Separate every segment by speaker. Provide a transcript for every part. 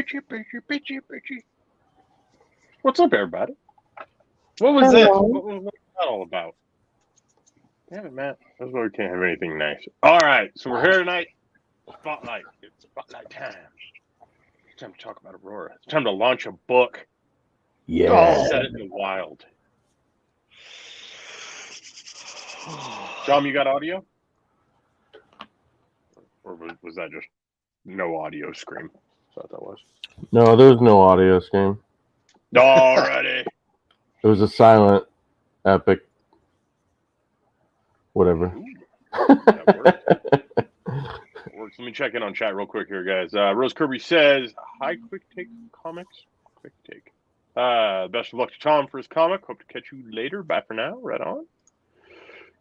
Speaker 1: bitchy. What's up, everybody? What was
Speaker 2: Hello.
Speaker 1: this? What was that all about? Damn it, Matt. That's why we can't have anything nice. All right, so we're here tonight. Spotlight. It's spotlight time. It's time to talk about Aurora. It's time to launch a book.
Speaker 2: Yeah.
Speaker 1: Set it in the wild. Tom, you got audio? Or was that just no audio scream? That's what that was.
Speaker 2: No, there was no audio scream.
Speaker 1: Alrighty.
Speaker 2: It was a silent, epic, whatever.
Speaker 1: That works. Let me check in on chat real quick here, guys. Rose Kirby says, hi, Quick Take Comics. Quick Take. Best of luck to Tom for his comic. Hope to catch you later. Bye for now. Right on.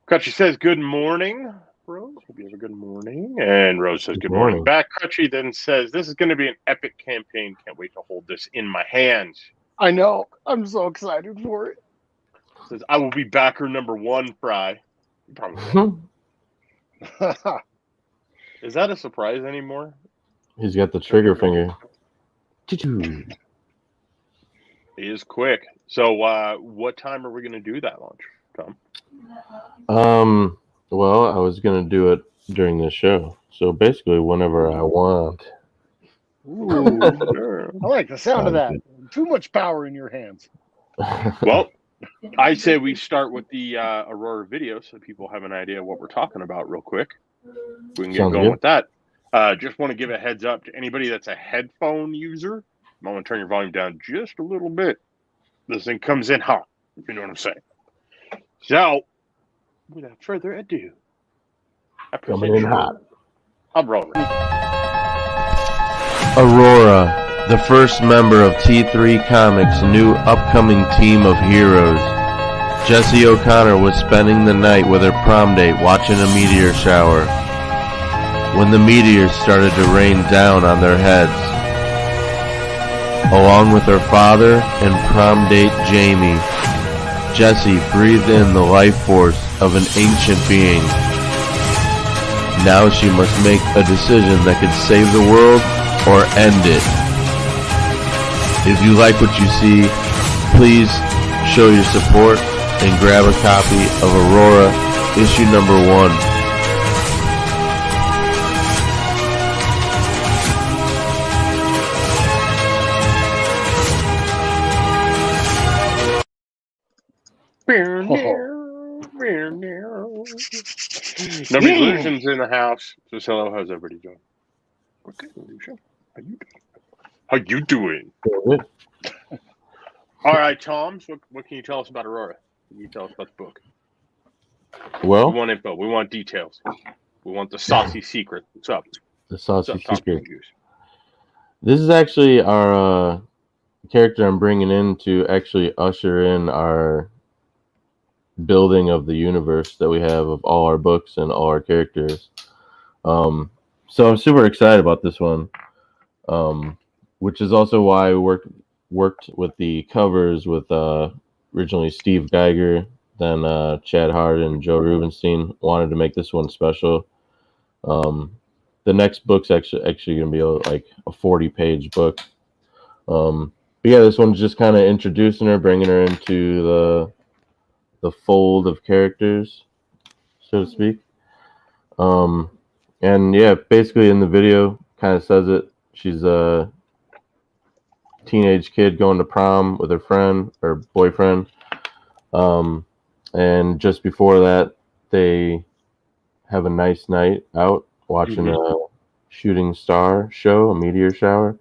Speaker 1: Crutchy says, good morning, Rose. Hope you have a good morning. And Rose says, good morning back. Crutchy then says, this is going to be an epic campaign. Can't wait to hold this in my hands.
Speaker 3: I know. I'm so excited for it.
Speaker 1: Says, I will be backer number one, Fry. Probably. Is that a surprise anymore?
Speaker 2: He's got the trigger finger.
Speaker 1: He is quick. So what time are we going to do that launch, Tom?
Speaker 2: Well, I was going to do it during this show. So basically whenever I want.
Speaker 3: Ooh, I like the sound of that. Too much power in your hands.
Speaker 1: Well, I say we start with the Aurora video so people have an idea of what we're talking about real quick. We can get going with that. Just want to give a heads up to anybody that's a headphone user. I want to turn your volume down just a little bit. This thing comes in hot, if you know what I'm saying. So, without further ado,
Speaker 2: Coming in hot.
Speaker 1: I'm rolling.
Speaker 2: Aurora, the first member of T3 Comics' new upcoming team of heroes. Jessie O'Connor was spending the night with her prom date watching a meteor shower when the meteors started to rain down on their heads. Along with her father and prom date Jamie, Jessie breathed in the life force of an ancient being. Now she must make a decision that could save the world or end it. If you like what you see, please show your support and grab a copy of Aurora issue number 1.
Speaker 1: Number Illusions in the house. Just hello, how's everybody doing? Okay, Illusion. How you doing? All right, Tom. So what can you tell us about Aurora? What can you tell us about the book?
Speaker 2: Well,
Speaker 1: we want info. We want details. We want the saucy secret. What's up?
Speaker 2: The saucy secret. This is actually our character I'm bringing in to actually usher in our building of the universe that we have of all our books and all our characters. So I'm super excited about this one, which is also why we worked with the covers with originally Steve Geiger, then Chad Hart and Joe Rubenstein wanted to make this one special. The next book's actually going to be like a 40-page book. But yeah, this one's just kind of introducing her, bringing her into the fold of characters, so to speak. And yeah, basically in the video kind of says it. She's a teenage kid going to prom with her friend or boyfriend. And just before that, they have a nice night out watching a shooting star show, a meteor shower,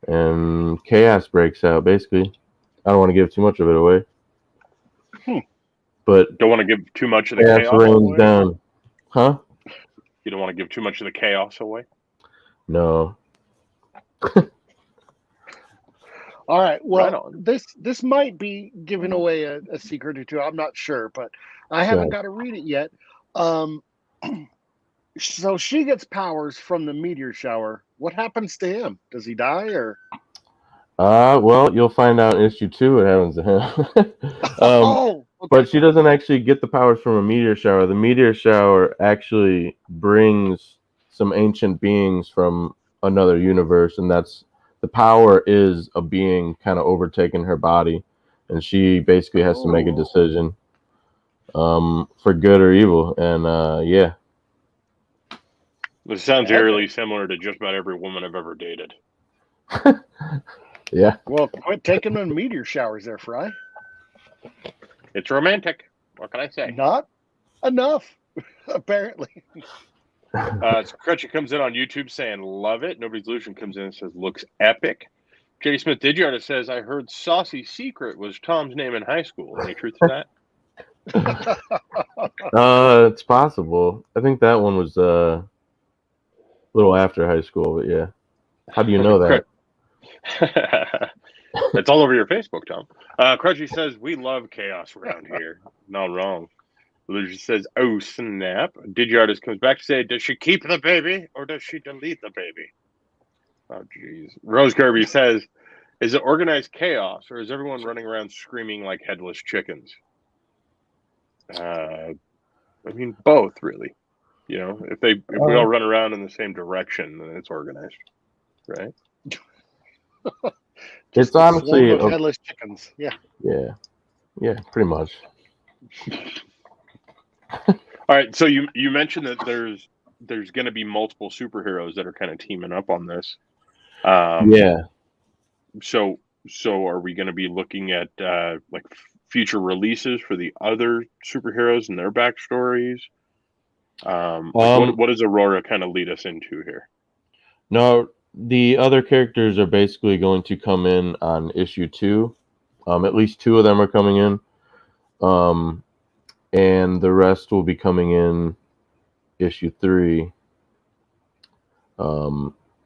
Speaker 2: and chaos breaks out, basically. I don't want to give too much of it away. But
Speaker 1: don't want to give too much of the chaos
Speaker 2: rains
Speaker 1: away?
Speaker 2: Down. Huh?
Speaker 1: You don't want to give too much of the chaos away?
Speaker 2: No.
Speaker 3: All right. Well, this might be giving away a secret or two. I'm not sure, but I haven't got to read it yet. So she gets powers from the meteor shower. What happens to him? Does he die or?
Speaker 2: Well, you'll find out in issue 2 what happens to him. Okay. But she doesn't actually get the powers from a meteor shower. The meteor shower actually brings some ancient beings from another universe, and that's the power is a being kind of overtaking her body, and she basically has to make a decision for good or evil. And yeah.
Speaker 1: This sounds eerily similar to just about every woman I've ever dated.
Speaker 2: Yeah.
Speaker 3: Well, quit taking them meteor showers there, Fry.
Speaker 1: It's romantic. What can I say?
Speaker 3: Not enough, apparently.
Speaker 1: Crutchy comes in on YouTube saying, love it. Nobody's Lucian comes in and says, looks epic. J. Smith Digiartist says, I heard Saucy Secret was Tom's name in high school. Any truth to
Speaker 2: that? It's possible. I think that one was a little after high school, but yeah. How do you know that?
Speaker 1: It's all over your Facebook, Tom. Crutchy says, we love chaos around here. Not wrong. Lucian says, oh, snap. Digiartist comes back to say, does she keep the baby or does she delete the baby? Oh, jeez. Rose Kirby says, is it organized chaos or is everyone running around screaming like headless chickens? I mean, both, really. You know, if we all run around in the same direction, then it's organized, right?
Speaker 2: It's honestly
Speaker 3: of headless chickens. Yeah.
Speaker 2: Yeah, pretty much.
Speaker 1: All right, so you mentioned that there's going to be multiple superheroes that are kind of teaming up on this.
Speaker 2: Yeah.
Speaker 1: So are we going to be looking at like future releases for the other superheroes and their backstories? What does Aurora kind of lead us into here?
Speaker 2: No, the other characters are basically going to come in on issue 2. At least 2 of them are coming in. And the rest will be coming in issue 3.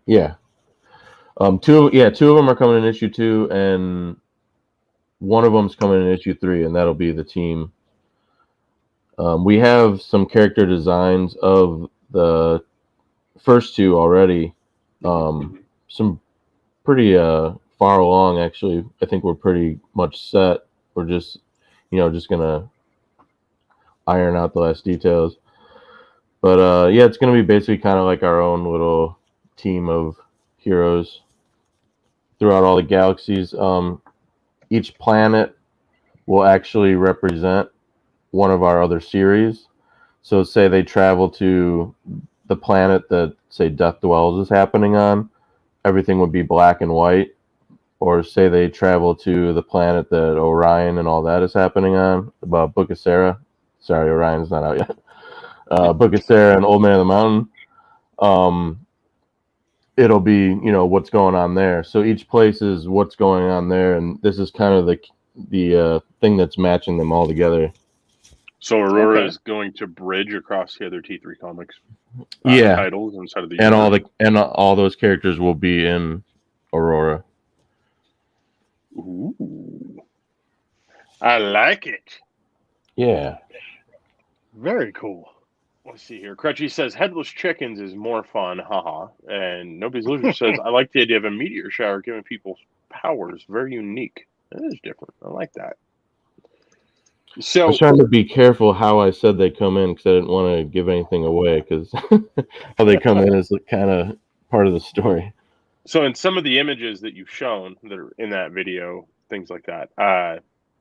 Speaker 2: Yeah. 2 of them are coming in issue 2, and one of them's coming in issue 3, and that'll be the team. We have some character designs of the first 2 already. Some pretty far along, actually. I think we're pretty much set. We're just gonna iron out the last details. But yeah, it's gonna be basically kind of like our own little team of heroes throughout all the galaxies. Each planet will actually represent one of our other series. So say they travel to the planet that, say, Death Dwells is happening on, everything would be black and white. Or say they travel to the planet that Orion and all that is happening on, about Book of Sarah. Sorry, Orion's not out yet. Book of Sarah and Old Man of the Mountain. It'll be, what's going on there. So each place is what's going on there, and this is kind of the thing that's matching them all together.
Speaker 1: So Aurora is going to bridge across the other T3 comics. Titles inside of the
Speaker 2: universe. And all those characters will be in Aurora.
Speaker 1: Ooh, I like it.
Speaker 2: Yeah.
Speaker 3: Very cool.
Speaker 1: Let's see here. Crutchy says headless chickens is more fun, haha. And Nobody's Loser says I like the idea of a meteor shower giving people powers. Very unique. That is different. I like that. So
Speaker 2: I was trying to be careful how I said they come in because I didn't want to give anything away, because how they come in is kind of part of the story.
Speaker 1: So in some of the images that you've shown that are in that video, things like that,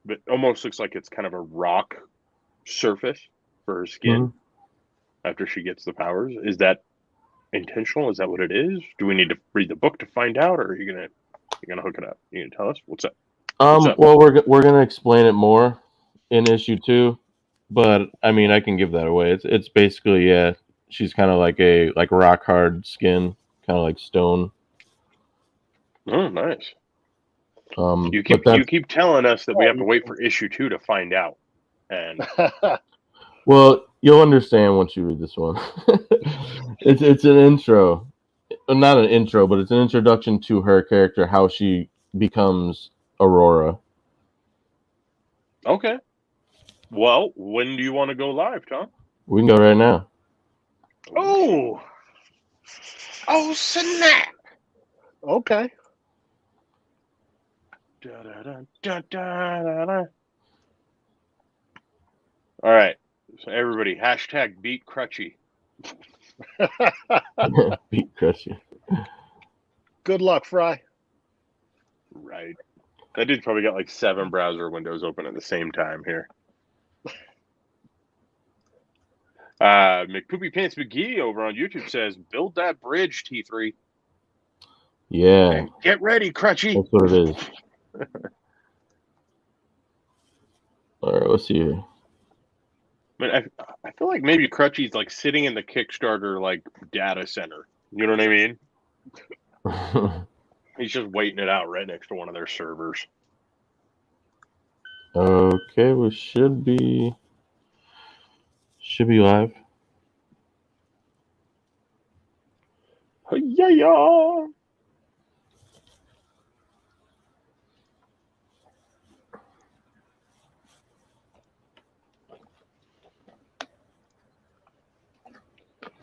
Speaker 1: but almost looks like it's kind of a rock surface for her skin after she gets the powers. Is that intentional? Is that what it is? Do we need to read the book to find out, or are you gonna hook it up? You gonna tell us what's up?
Speaker 2: Well, we're gonna explain it more in issue 2, but I mean, I can give that away. It's basically, she's kind of like rock hard skin, kind of like stone.
Speaker 1: Oh, nice. You keep telling us that we have to wait for issue 2 to find out, and
Speaker 2: well, you'll understand once you read this one. It's an intro, not an intro, but it's an introduction to her character, how she becomes Aurora.
Speaker 1: Okay. Well, when do you want to go live, Tom?
Speaker 2: We can go right now.
Speaker 3: Oh, snap! Okay.
Speaker 1: All right. So everybody, hashtag beat Crutchy.
Speaker 2: Beat Crutchy.
Speaker 3: Good luck, Fry.
Speaker 1: Right. That dude's probably got like 7 browser windows open at the same time here. McPoopy Pants McGee over on YouTube says, "Build that bridge, T3."
Speaker 2: Yeah.
Speaker 1: And get ready, Crutchy.
Speaker 2: That's what it is. All right, let's see here.
Speaker 1: But I feel like maybe Crutchy's like sitting in the Kickstarter like data center. You know what I mean? He's just waiting it out right next to one of their servers.
Speaker 2: Okay, we should be live.
Speaker 1: Yeah.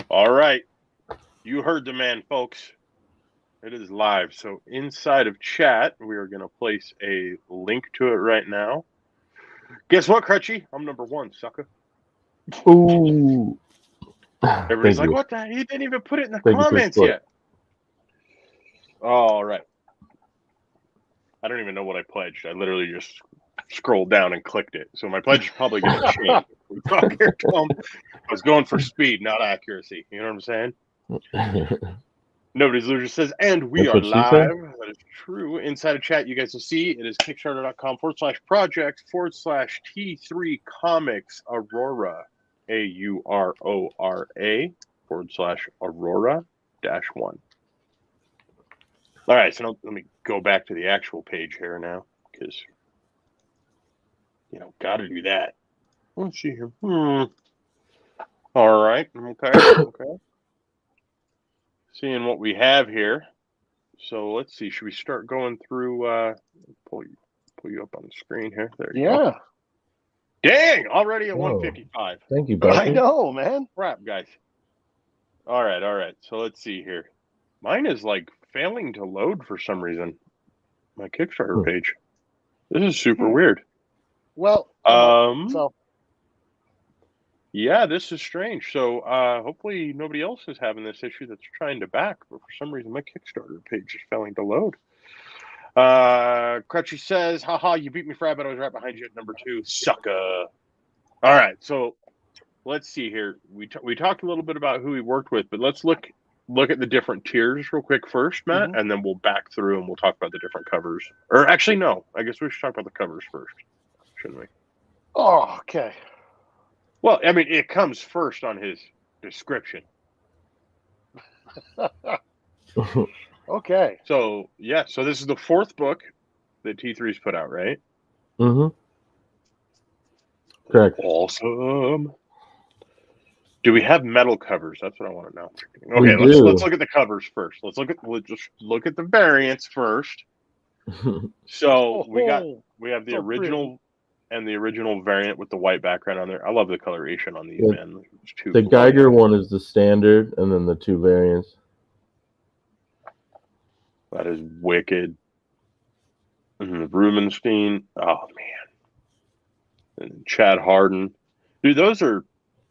Speaker 1: All right. You heard the man, folks. It is live. So inside of chat, we are going to place a link to it right now. Guess what, Crutchy? I'm number 1, sucker.
Speaker 2: Ooh.
Speaker 1: Everybody's like, what the? He didn't even put it in the comments yet. All right. I don't even know what I pledged. I literally just scrolled down and clicked it. So my pledge is probably going to change. We talk here, Tom. I was going for speed, not accuracy. You know what I'm saying? Nobody's Loser says, and we are live. That is true. Inside of chat, you guys will see it is kickstarter.com/project/T3 Comics Aurora, AURORA/Aurora-1. All right, so let me go back to the actual page here now, because, got to do that. Let's see here. All right, okay. Seeing what we have here. So let's see. Should we start going through? Pull you up on the screen here. There you go. Dang! Already at 155.
Speaker 2: Thank you, buddy.
Speaker 3: I know, man.
Speaker 1: Crap, guys. All right. So let's see here. Mine is like failing to load for some reason. My Kickstarter page. This is super weird.
Speaker 3: Well,
Speaker 1: yeah, this is strange. So hopefully nobody else is having this issue that's trying to back, but for some reason my Kickstarter page is failing to load. Crutchy says, haha, you beat me, Fred, but I was right behind you at number 2. Sucker. All right, so let's see here. We talked a little bit about who we worked with, but let's look at the different tiers real quick first, Matt, and then we'll back through and we'll talk about the different covers. Or actually, no. I guess we should talk about the covers first, shouldn't we?
Speaker 3: Oh, okay.
Speaker 1: Well, I mean, it comes first on his description.
Speaker 3: Okay.
Speaker 1: So, yeah. So this is the 4th book that T3's put out, right?
Speaker 2: Mm-hmm. Correct.
Speaker 1: Awesome. Do we have metal covers? That's what I want to know. Okay, let's look at the covers first. Let's just look at the variants first. So we have the original and the original variant with the white background on there. I love the coloration on these, man.
Speaker 2: The Geiger one is the standard, and then the 2 variants.
Speaker 1: That is wicked. And Rubenstein. Oh, man. And Chad Harden. Dude, those are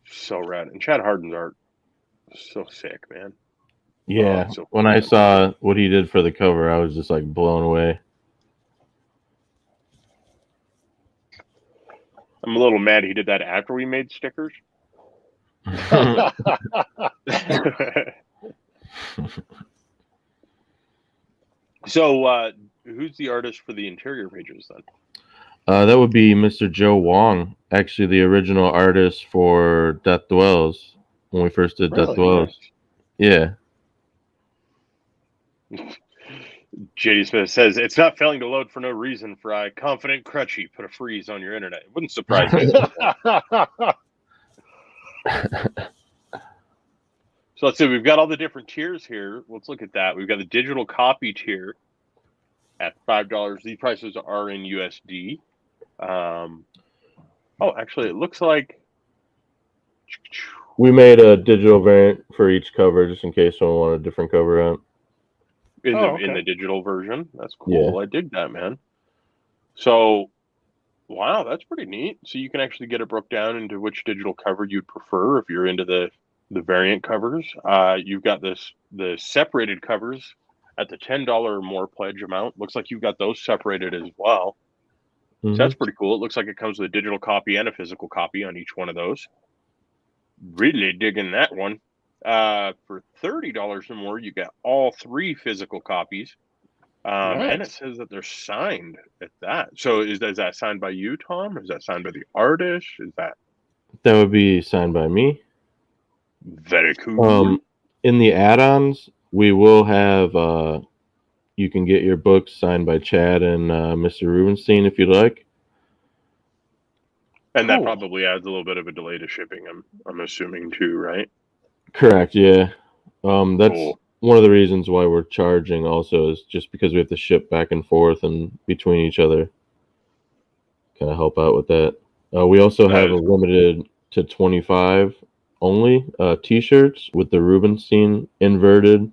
Speaker 1: so rad. And Chad Harden's art so sick, man.
Speaker 2: Yeah. When I saw what he did for the cover, I was just like blown away.
Speaker 1: I'm a little mad he did that after we made stickers. So, who's the artist for the interior pages then?
Speaker 2: That would be Mr. Joe Wong, actually the original artist for Death Dwells when we first did Death Dwells. Yeah.
Speaker 1: JD Smith says, it's not failing to load for no reason, Fry. Confident Crutchy put a freeze on your internet. It wouldn't surprise me. So let's see, we've got all the different tiers here. Let's look at that. We've got the digital copy tier at $5. These prices are in USD. Actually, it looks like
Speaker 2: we made a digital variant for each cover just in case someone wanted a different cover out.
Speaker 1: In the digital version. That's cool. Yeah. I dig that, man. So, wow, that's pretty neat. So you can actually get it broke down into which digital cover you'd prefer if you're into the variant covers. You've got the separated covers at the $10 or more pledge amount. Looks like you've got those separated as well.
Speaker 2: Mm-hmm.
Speaker 1: So that's pretty cool. It looks like it comes with a digital copy and a physical copy on each one of those. Really digging that one. For $30 or more, you get all 3 physical copies.
Speaker 3: Nice.
Speaker 1: And it says that they're signed at that. So is that signed by you, Tom? Is that signed by the artist? Is that
Speaker 2: would be signed by me.
Speaker 1: Very cool.
Speaker 2: In the add-ons, we will have you can get your books signed by Chad and Mr. Rubenstein if you'd like.
Speaker 1: And that probably adds a little bit of a delay to shipping, I'm assuming too, right?
Speaker 2: Correct, yeah. That's one of the reasons why we're charging also, is just because we have to ship back and forth and between each other. Kind of help out with that. We also have a limited to 25 only t-shirts with the Rubenstein inverted.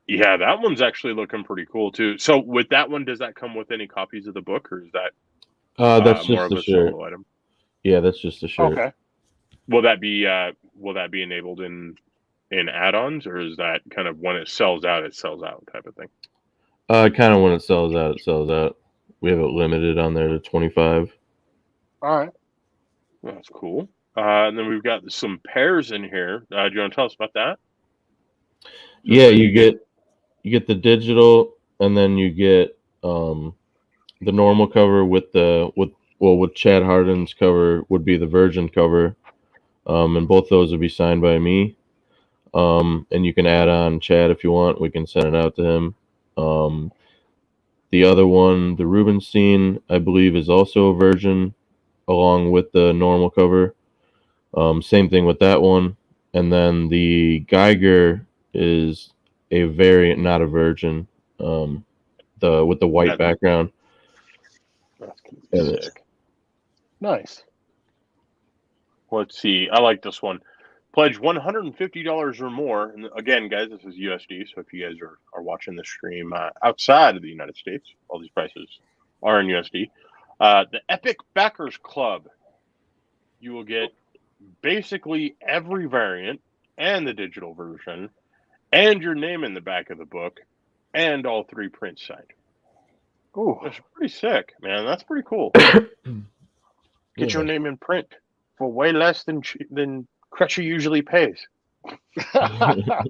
Speaker 1: Yeah, that one's actually looking pretty cool too. So with that one, does that come with any copies of the book, or is that
Speaker 2: that's
Speaker 1: more
Speaker 2: just
Speaker 1: of
Speaker 2: the
Speaker 1: a
Speaker 2: shirt
Speaker 1: solo item?
Speaker 2: Yeah, that's just the shirt.
Speaker 3: Okay.
Speaker 1: Will that be enabled in add-ons, or is that kind of when it sells out type of thing?
Speaker 2: Kind of when it sells out. We have it limited on there to 25.
Speaker 3: All right.
Speaker 1: That's cool. And then we've got some pairs in here. Do you want to tell us about that?
Speaker 2: Yeah, you get the digital, and then you get the normal cover with Chad Harden's cover would be the Virgin cover, and both those would be signed by me. And you can add on Chad if you want. We can send it out to him. The other one, the Rubenstein, I believe, is also a Virgin, along with the normal cover. Same thing with that one. And then the Geiger is a variant, not a Virgin. With the white background.
Speaker 1: That's gonna be sick.
Speaker 3: Nice.
Speaker 1: Let's see. I like this one. Pledge $150 or more. And again, guys, this is USD. So if you guys are watching the stream outside of the United States, all these prices are in USD. The Epic Backers Club. You will get basically every variant and the digital version, and your name in the back of the book, and all 3 prints signed.
Speaker 3: Ooh,
Speaker 1: that's pretty sick, man. That's pretty cool. Get your name in print for way less than Crutcher usually pays. Then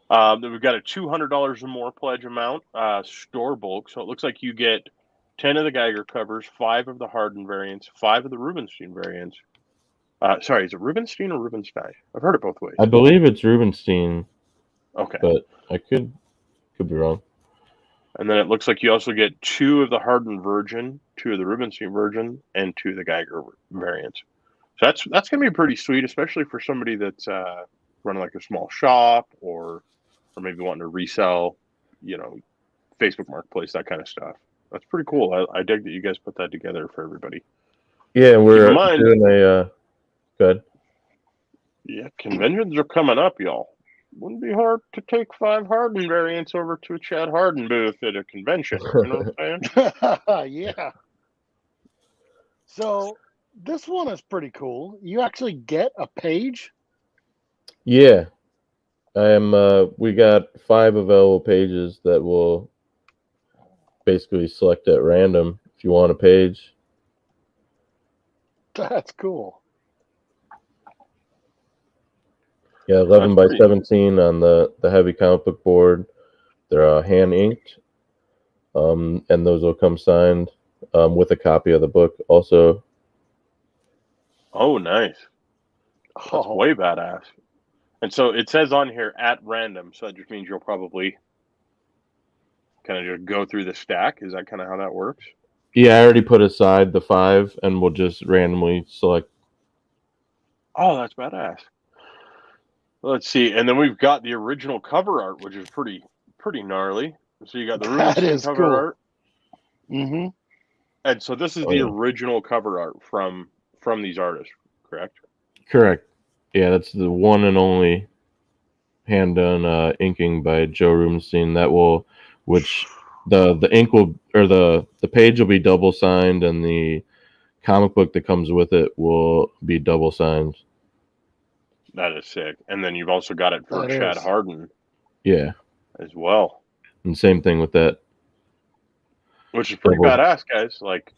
Speaker 1: we've got a $200 or more pledge amount, store bulk. So it looks like you get 10 of the Geiger covers, 5 of the Harden variants, 5 of the Rubenstein variants. Sorry, is it Rubenstein or Rubenstein? I've heard it both ways.
Speaker 2: I believe it's Rubenstein.
Speaker 1: Okay.
Speaker 2: But I could be wrong.
Speaker 1: And then it looks like you also get 2 of the Harden Virgin, 2 of the Rubenstein Virgin, and 2 of the Geiger variants. So that's going to be pretty sweet, especially for somebody that's running like a small shop or maybe wanting to resell, Facebook Marketplace, that kind of stuff. That's pretty cool. I dig that you guys put that together for everybody.
Speaker 2: Yeah, we're doing a good.
Speaker 1: Yeah, conventions are coming up, y'all. Wouldn't be hard to take 5 Harden variants over to a Chad Harden booth at a convention. You know what I'm
Speaker 3: saying? Yeah. So this one is pretty cool. You actually get a page?
Speaker 2: Yeah. We got 5 available pages that will basically select at random if you want a page.
Speaker 3: That's cool.
Speaker 2: Yeah, 11 by 17 on the heavy comic book board. They're hand inked, and those will come signed with a copy of the book also.
Speaker 1: Oh, nice. That's way badass. And so it says on here at random, so that just means you'll probably kind of just go through the stack. Is that kind of how that works?
Speaker 2: Yeah, I already put aside the 5, and we'll just randomly select.
Speaker 1: Oh, that's badass. Let's see, and then we've got the original cover art, which is pretty gnarly. So you got the Rubenstein cover art.
Speaker 3: Mm-hmm.
Speaker 1: And so this is the original cover art from these artists, correct?
Speaker 2: Correct. Yeah, that's the one and only hand done inking by Joe Rubenstein. Which the ink will, or the page will be double signed, and the comic book that comes with it will be double signed.
Speaker 1: That is sick. And then you've also got it for Chad Harden.
Speaker 2: Yeah.
Speaker 1: As well.
Speaker 2: And same thing with that.
Speaker 1: Which is pretty badass, guys. Like,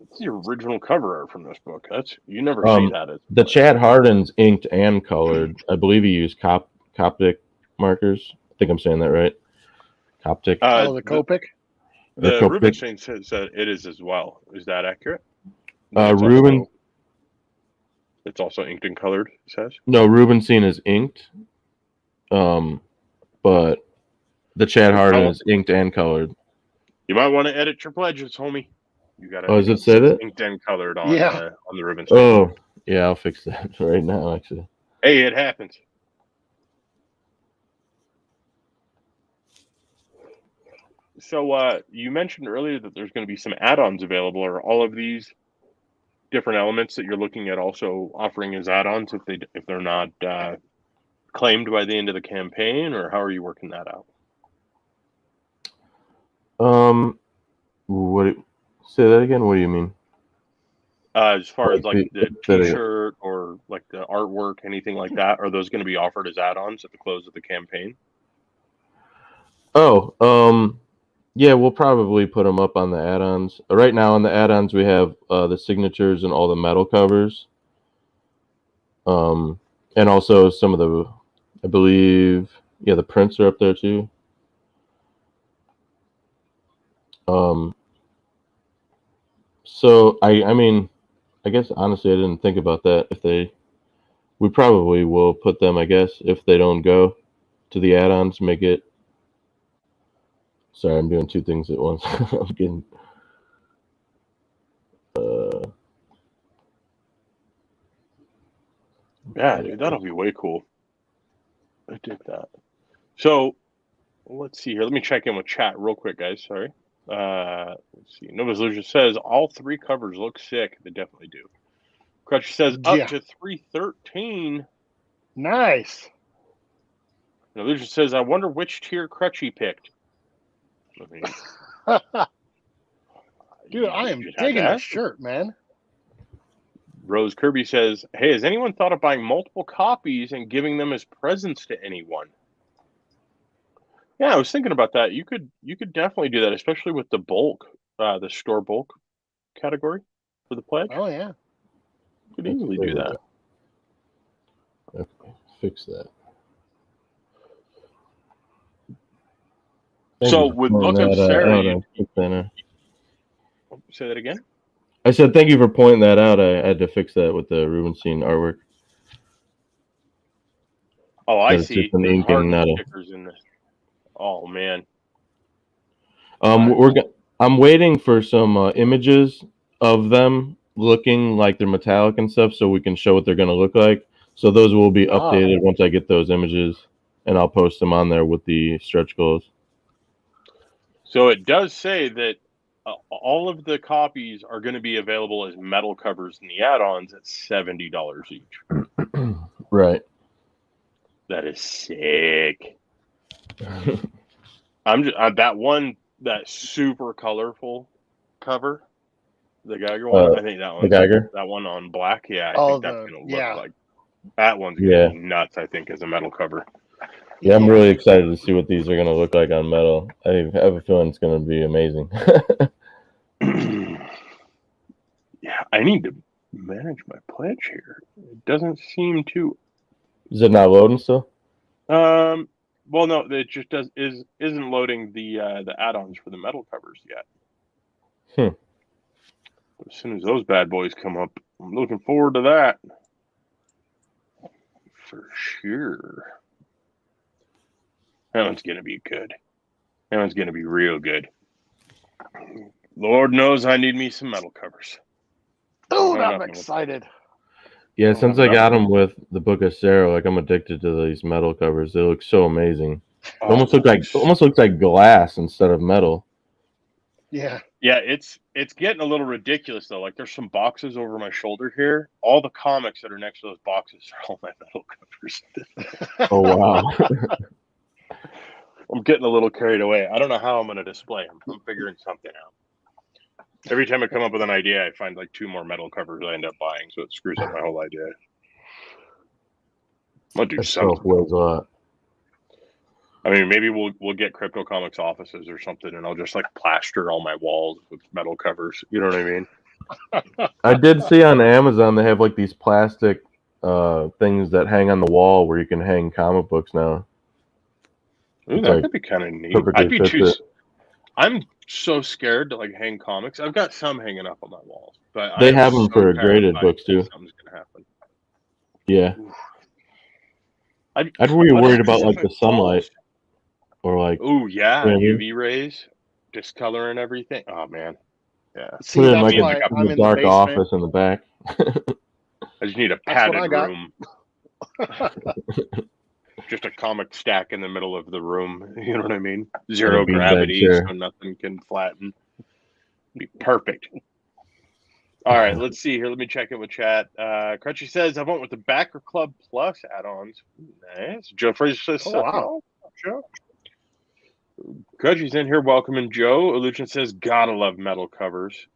Speaker 1: it's the original cover art from this book. You never see that.
Speaker 2: The Chad Harden's inked and colored. I believe he used Coptic markers. I think I'm saying that right. Coptic.
Speaker 3: The Copic?
Speaker 1: The Rubinstein says that it is as well. Is that accurate? It's also inked and colored, it says?
Speaker 2: No, Rubinstein is inked. But the Chad Harden is inked and colored.
Speaker 1: You might want to edit your pledges, homie. You got
Speaker 2: does it say that?
Speaker 1: Inked and colored on the Rubinstein.
Speaker 2: Oh, yeah, I'll fix that right now, actually.
Speaker 1: Hey, it happens. So you mentioned earlier that there's going to be some add-ons available. Are all of these different elements that you're looking at also offering as add-ons if they're not claimed by the end of the campaign, or how are you working that out?
Speaker 2: Say that again. What do you mean?
Speaker 1: As far as like the T-shirt or like the artwork, anything like that, are those going to be offered as add-ons at the close of the campaign?
Speaker 2: Yeah, we'll probably put them up on the add-ons. Right now on the add-ons we have the signatures and all the metal covers. And also some of the, I believe, the prints are up there too. So I mean, I guess honestly I didn't think about that. We probably will put them, I guess, if they don't go to the add-ons, make it. Sorry, I'm doing two things at once. I'm getting.
Speaker 1: Yeah, dude, that'll be way cool. I dig that. So, let's see here. Let me check in with chat real quick, guys. Sorry. Let's see. Nova Solution says all three covers look sick. They definitely do. Crutchy says up to 313.
Speaker 3: Nice.
Speaker 1: Nova says, I wonder which tier Crutchy picked.
Speaker 3: Dude, I am digging this shirt, man.
Speaker 1: Rose Kirby says, hey, has anyone thought of buying multiple copies and giving them as presents to anyone? Yeah, I was thinking about that. You could definitely do that, especially with the bulk, the store bulk category for the pledge.
Speaker 3: Oh yeah,
Speaker 1: you could easily do that.
Speaker 2: Okay, fix that.
Speaker 1: So with Book of Sarah, say that again.
Speaker 2: I said thank you for pointing that out. I had to fix that with the Rubinstein artwork.
Speaker 1: Oh, I see. Stickers in this. Oh man.
Speaker 2: I'm waiting for some images of them looking like they're metallic and stuff, so we can show what they're going to look like. So those will be updated once I get those images, and I'll post them on there with the stretch goals.
Speaker 1: So it does say that all of the copies are going to be available as metal covers in the add-ons at $70 each.
Speaker 2: Right.
Speaker 1: That is sick. that super colorful cover, the Geiger one. I think that one. That one on black. Yeah, I think that's going to look like that one's going to be nuts. I think as a metal cover.
Speaker 2: Yeah, I'm really excited to see what these are going to look like on metal. I have a feeling it's going to be amazing.
Speaker 1: Yeah, I need to manage my pledge here. It doesn't seem to.
Speaker 2: Is it not loading still?
Speaker 1: Well, no, it just isn't loading the add-ons for the metal covers yet. As soon as those bad boys come up, I'm looking forward to that for sure. That one's gonna be good. That one's gonna be real good. Lord knows I need me some metal covers.
Speaker 3: Oh, I'm excited.
Speaker 2: Yeah, since I got them with the Book of Sarah, like I'm addicted to these metal covers. They look so amazing. It almost looks like glass instead of metal.
Speaker 3: Yeah.
Speaker 1: Yeah, it's getting a little ridiculous though. Like there's some boxes over my shoulder here. All the comics that are next to those boxes are all my metal covers.
Speaker 2: Oh wow.
Speaker 1: I'm getting a little carried away. I don't know how I'm going to display them. I'm figuring something out. Every time I come up with an idea, I find like 2 more metal covers I end up buying, so it screws up my whole idea. I'll do something.
Speaker 2: Weighs a lot.
Speaker 1: I mean, maybe we'll get Crypto Comics offices or something, and I'll just like plaster all my walls with metal covers. You know what I mean?
Speaker 2: I did see on Amazon they have like these plastic things that hang on the wall where you can hang comic books now.
Speaker 1: Ooh, that could be kind of neat. I'd be too. I'm so scared to like hang comics. I've got some hanging up on my walls, but
Speaker 2: they have them for graded books too.
Speaker 1: Something's gonna happen.
Speaker 2: Yeah. I'd be worried about like the sunlight or like.
Speaker 1: Oh yeah, UV rays, discolor and everything. Oh man, yeah.
Speaker 3: See, that's
Speaker 2: like
Speaker 3: why I'm in the
Speaker 2: dark
Speaker 3: basement.
Speaker 2: office in the back.
Speaker 1: I just need a padded room. Just a comic stack in the middle of the room. You know what I mean? Zero gravity, so nothing can flatten. Be perfect. All right, let's see here. Let me check in with chat. Crutchy says, I went with the Backer Club Plus add-ons. Nice. Joe Fraser says,
Speaker 3: wow.
Speaker 1: Joe. Crutchy's in here welcoming Joe. Illusion says, gotta love metal covers.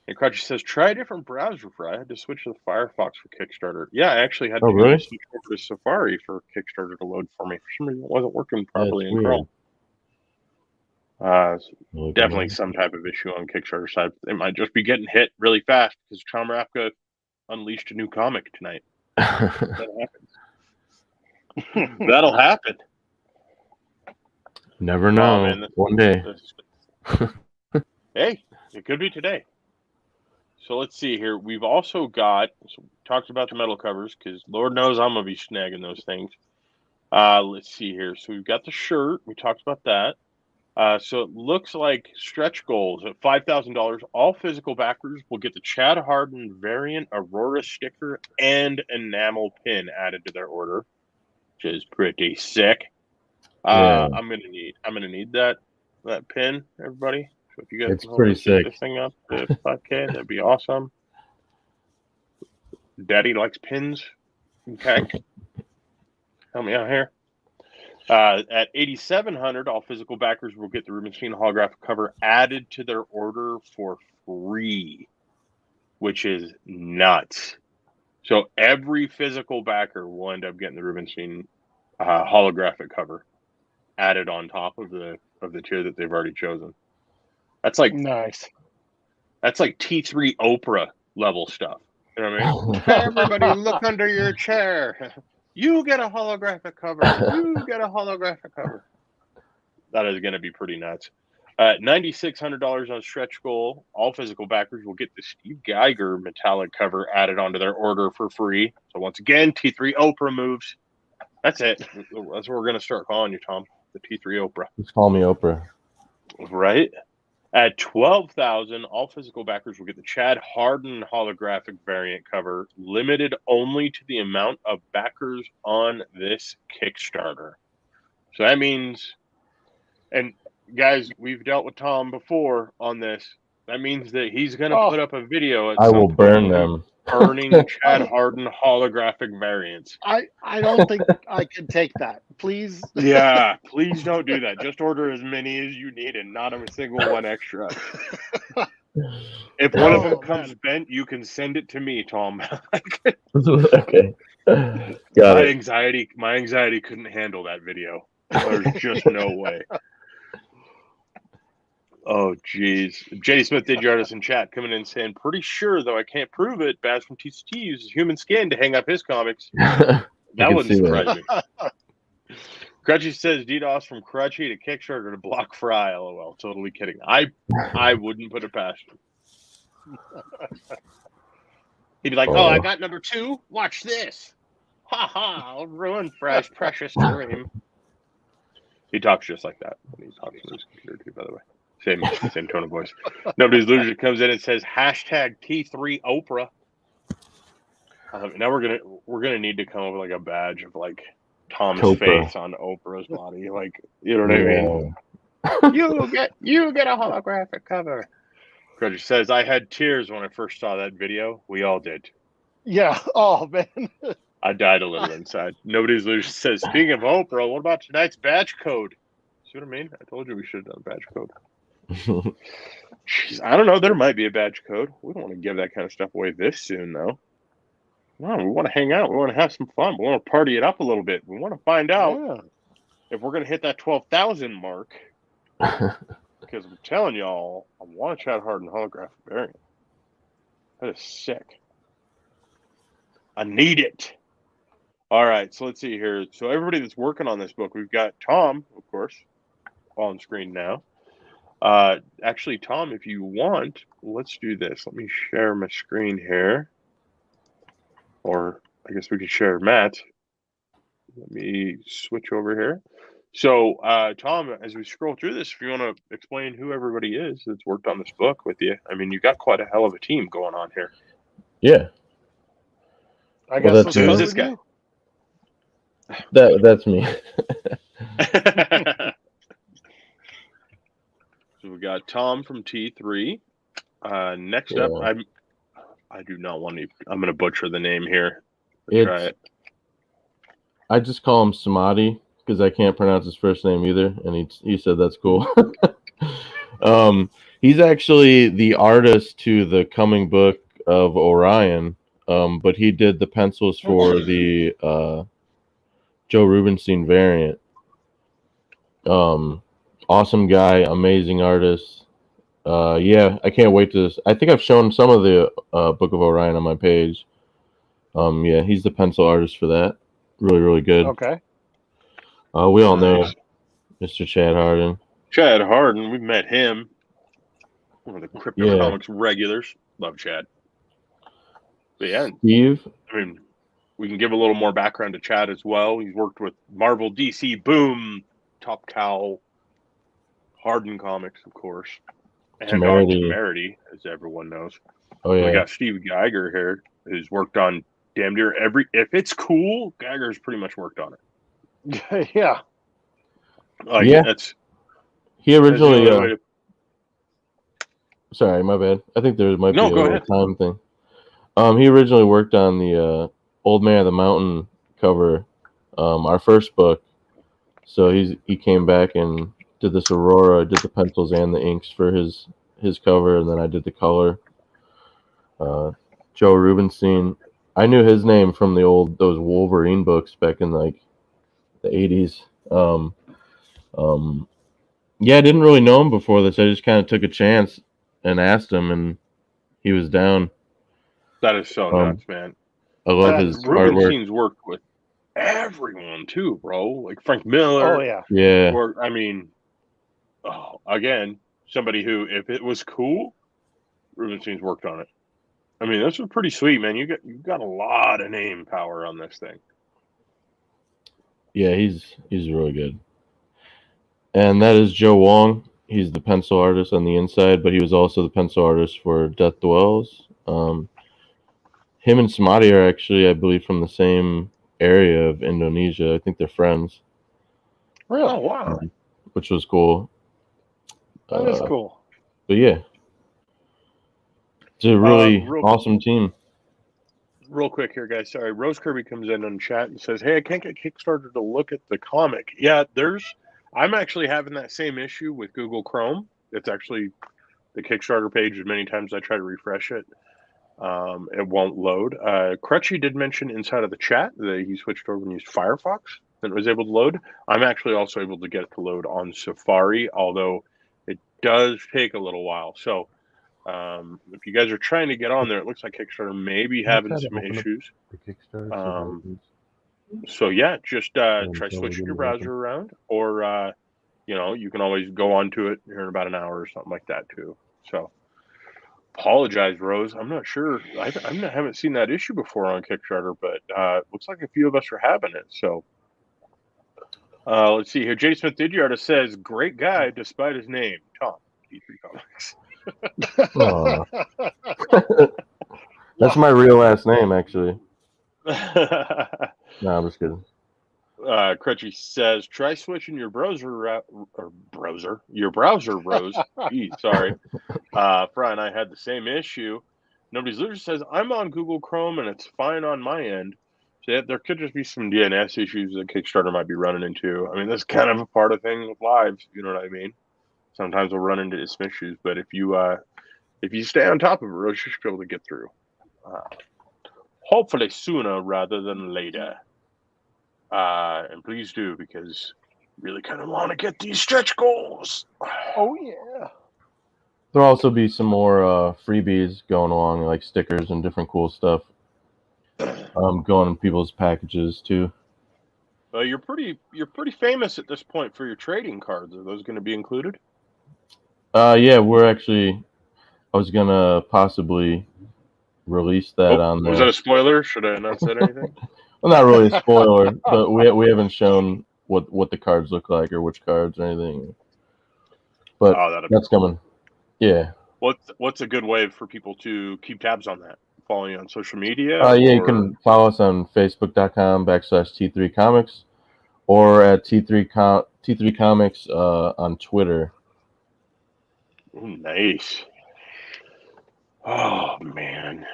Speaker 1: And Crutchy says, try a different browser, I had to switch to the Firefox for Kickstarter. Yeah, I actually had to switch over to Safari for Kickstarter to load for me. For some reason, it wasn't working properly in Chrome. Definitely some type of issue on Kickstarter side. It might just be getting hit really fast because Tom Rapka unleashed a new comic tonight. That happens. That'll happen.
Speaker 2: Never know.
Speaker 1: Man,
Speaker 2: one day.
Speaker 1: Hey, it could be today. So let's see here. We've also got, so we talked about the metal covers because Lord knows I'm going to be snagging those things. Let's see here. So we've got the shirt. We talked about that. So it looks like stretch goals at $5,000. All physical backers will get the Chad Harden variant Aurora sticker and enamel pin added to their order, which is pretty sick. I'm gonna need that pin, everybody. So if you guys can help get this thing up to 5K, that'd be awesome. Daddy likes pins. Okay, help me out here. At $8,700, all physical backers will get the Rubenstein holographic cover added to their order for free, which is nuts. So every physical backer will end up getting the Rubenstein holographic cover added on top of the tier that they've already chosen. That's like
Speaker 3: nice.
Speaker 1: That's like T3 Oprah level stuff. You know what I mean? Everybody look under your chair. You get a holographic cover. You get a holographic cover. That is going to be pretty nuts. $9,600 on stretch goal. All physical backers will get the Steve Geiger metallic cover added onto their order for free. So once again, T3 Oprah moves. That's it. That's what we're going to start calling you, Tom. The T3 Oprah.
Speaker 2: Just call me Oprah.
Speaker 1: Right? At $12,000, all physical backers will get the Chad Harden holographic variant cover, limited only to the amount of backers on this Kickstarter. So that means, and guys, we've dealt with Tom before on this. That means that he's going to put up a video.
Speaker 2: I will burn them.
Speaker 1: Burning Chad Harden holographic variants.
Speaker 3: I don't think I can take that. Please.
Speaker 1: Yeah, please don't do that. Just order as many as you need and not a single one extra. If one of them comes bent, you can send it to me, Tom.
Speaker 2: Okay.
Speaker 1: My anxiety couldn't handle that video. There's just no way. Oh, geez. J.D. Smith did yard us in chat, coming in saying, pretty sure, though I can't prove it, Baz from TCT uses human skin to hang up his comics. That wouldn't surprise me. Crutchy says, DDoS from Crutchy to Kickstarter to block Fry, LOL. Totally kidding. I wouldn't put it past him. He'd be like, I got number 2. Watch this. Ha ha, I'll ruin Fry's precious dream. He talks just like that when he talks to his computer, too, by the way. Same tone of voice. Nobody's loser comes in and says hashtag T3 Oprah. Now we're gonna need to come up with like a badge of like Tom's face on Oprah's body, like you know what I mean. You get a holographic cover. Crutcher says I had tears when I first saw that video. We all did.
Speaker 3: Yeah. Oh man.
Speaker 1: I died a little inside. Nobody's loser says speaking of Oprah, what about tonight's badge code? See what I mean? I told you we should have done a badge code. Jeez, I don't know. There might be a badge code. We don't want to give that kind of stuff away this soon, though. No, we want to hang out. We want to have some fun. We want to party it up a little bit. We want to find out if we're going to hit that 12,000 mark. Because I'm telling y'all, I want a Chad Harden holographic variant. That is sick. I need it. All right, so let's see here. So everybody that's working on this book, we've got Tom, of course, on screen now. Actually, Tom, if you want, let's do this. Let me share my screen here. Or I guess we could share Matt. Let me switch over here. So, Tom, as we scroll through this, if you want to explain who everybody is that's worked on this book with you, I mean, you've got quite a hell of a team going on here.
Speaker 2: Yeah.
Speaker 3: I guess
Speaker 1: so who's this guy?
Speaker 2: That's me.
Speaker 1: So we got Tom from T3. Next up, I do not want to. I'm going to butcher the name here. Try it.
Speaker 2: I just call him Samadhi because I can't pronounce his first name either, and he said that's cool. He's actually the artist to the coming book of Orion, but he did the pencils for the Joe Rubenstein variant. Awesome guy, amazing artist. I can't wait to. I think I've shown some of the Book of Orion on my page. He's the pencil artist for that. Really, really good.
Speaker 3: Okay.
Speaker 2: We all know Mr. Chad Harden.
Speaker 1: Chad Harden, we've met him. One of the Crypto Comics regulars. Love Chad. But yeah,
Speaker 2: Steve.
Speaker 1: I mean, we can give a little more background to Chad as well. He's worked with Marvel, DC, Boom, Top Cow, Harden Comics, of course, and Temerity, as everyone knows.
Speaker 2: Oh yeah.
Speaker 1: We got Steve Geiger here, who's worked on damn near every. If it's cool, Geiger's pretty much worked on it.
Speaker 3: Yeah.
Speaker 1: That's.
Speaker 2: He originally. Sorry, my bad. I think there might be a time thing. He originally worked on the Old Man of the Mountain cover, our first book. So he came back and did this Aurora. I did the pencils and the inks for his cover, and then I did the color. Joe Rubenstein. I knew his name from those Wolverine books back in like the 80s. I didn't really know him before this. I just kind of took a chance and asked him, and he was down.
Speaker 1: That is so nuts, man.
Speaker 2: I love his
Speaker 1: Rubenstein's worked with everyone too, bro. Like Frank Miller.
Speaker 3: Oh yeah.
Speaker 2: Yeah.
Speaker 1: Or I mean, again, somebody who, if it was cool, Rubenstein's worked on it. I mean, this was pretty sweet, man. You got a lot of name power on this thing.
Speaker 2: Yeah, he's really good. And that is Joe Wong. He's the pencil artist on the inside, but he was also the pencil artist for Death Dwells. Him and Samadhi are actually, I believe, from the same area of Indonesia. I think they're friends.
Speaker 3: Really? Oh, wow.
Speaker 2: Which was cool.
Speaker 3: That is cool.
Speaker 2: But yeah. It's a really awesome team.
Speaker 1: Real quick here, guys. Sorry. Rose Kirby comes in on chat and says, hey, I can't get Kickstarter to look at the comic. Yeah, I'm actually having that same issue with Google Chrome. It's actually the Kickstarter page. Many times I try to refresh it. It won't load. Crutchy did mention inside of the chat that he switched over and used Firefox and it was able to load. I'm actually also able to get it to load on Safari, although it does take a little while. So if you guys are trying to get on there, it looks like Kickstarter may be having some issues. So yeah, just try switching your browser around, or you can always go onto it here in about an hour or something like that too. So apologize, Rose. I'm not sure. I haven't seen that issue before on Kickstarter, but looks like a few of us are having it. So let's see here. J. Smith Didyarda says, "Great guy despite his name, Tom." T3
Speaker 2: Comics. That's my real last name, actually. No, I'm just kidding.
Speaker 1: Crutchy says, try switching your browser, Rose. Geez, sorry. Fry and I had the same issue. Nobody's Loser says, I'm on Google Chrome and it's fine on my end. So there could just be some DNS issues that Kickstarter might be running into. I mean, that's kind of a part of thing with lives. You know what I mean? Sometimes we'll run into some issues, but if you stay on top of it, Rose, you should be able to get through. hopefully sooner rather than later. And please do, because really kind of want to get these stretch goals.
Speaker 3: Oh yeah.
Speaker 2: There'll also be some more freebies going along, like stickers and different cool stuff. Going in people's packages too.
Speaker 1: You're pretty famous at this point for your trading cards. Are those going to be included?
Speaker 2: Yeah, we're actually. I was gonna possibly release that on.
Speaker 1: Was that a spoiler? Should I not said anything?
Speaker 2: Well, not really a spoiler, but we haven't shown what the cards look like or which cards or anything. But that's coming. Yeah.
Speaker 1: What's a good way for people to keep tabs on that? Follow you on social media?
Speaker 2: Yeah, you can follow us on Facebook.com/T3 Comics or at T3 Comics on Twitter.
Speaker 1: Ooh, nice. Oh man.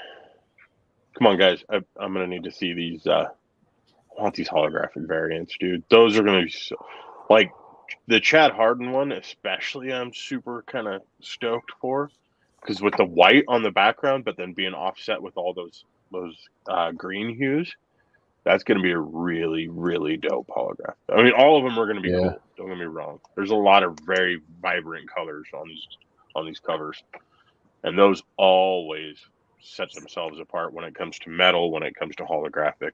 Speaker 1: Come on, guys. I'm gonna need to see these. I want these holographic variants, dude. Those are gonna be so, like the Chad Harden one, especially. I'm super kind of stoked for, because with the white on the background, but then being offset with all those green hues, that's gonna be a really, really dope holograph. I mean, all of them are gonna be cool. Don't get me wrong. There's a lot of very vibrant colors on these covers, and those always set themselves apart when it comes to metal, when it comes to holographic.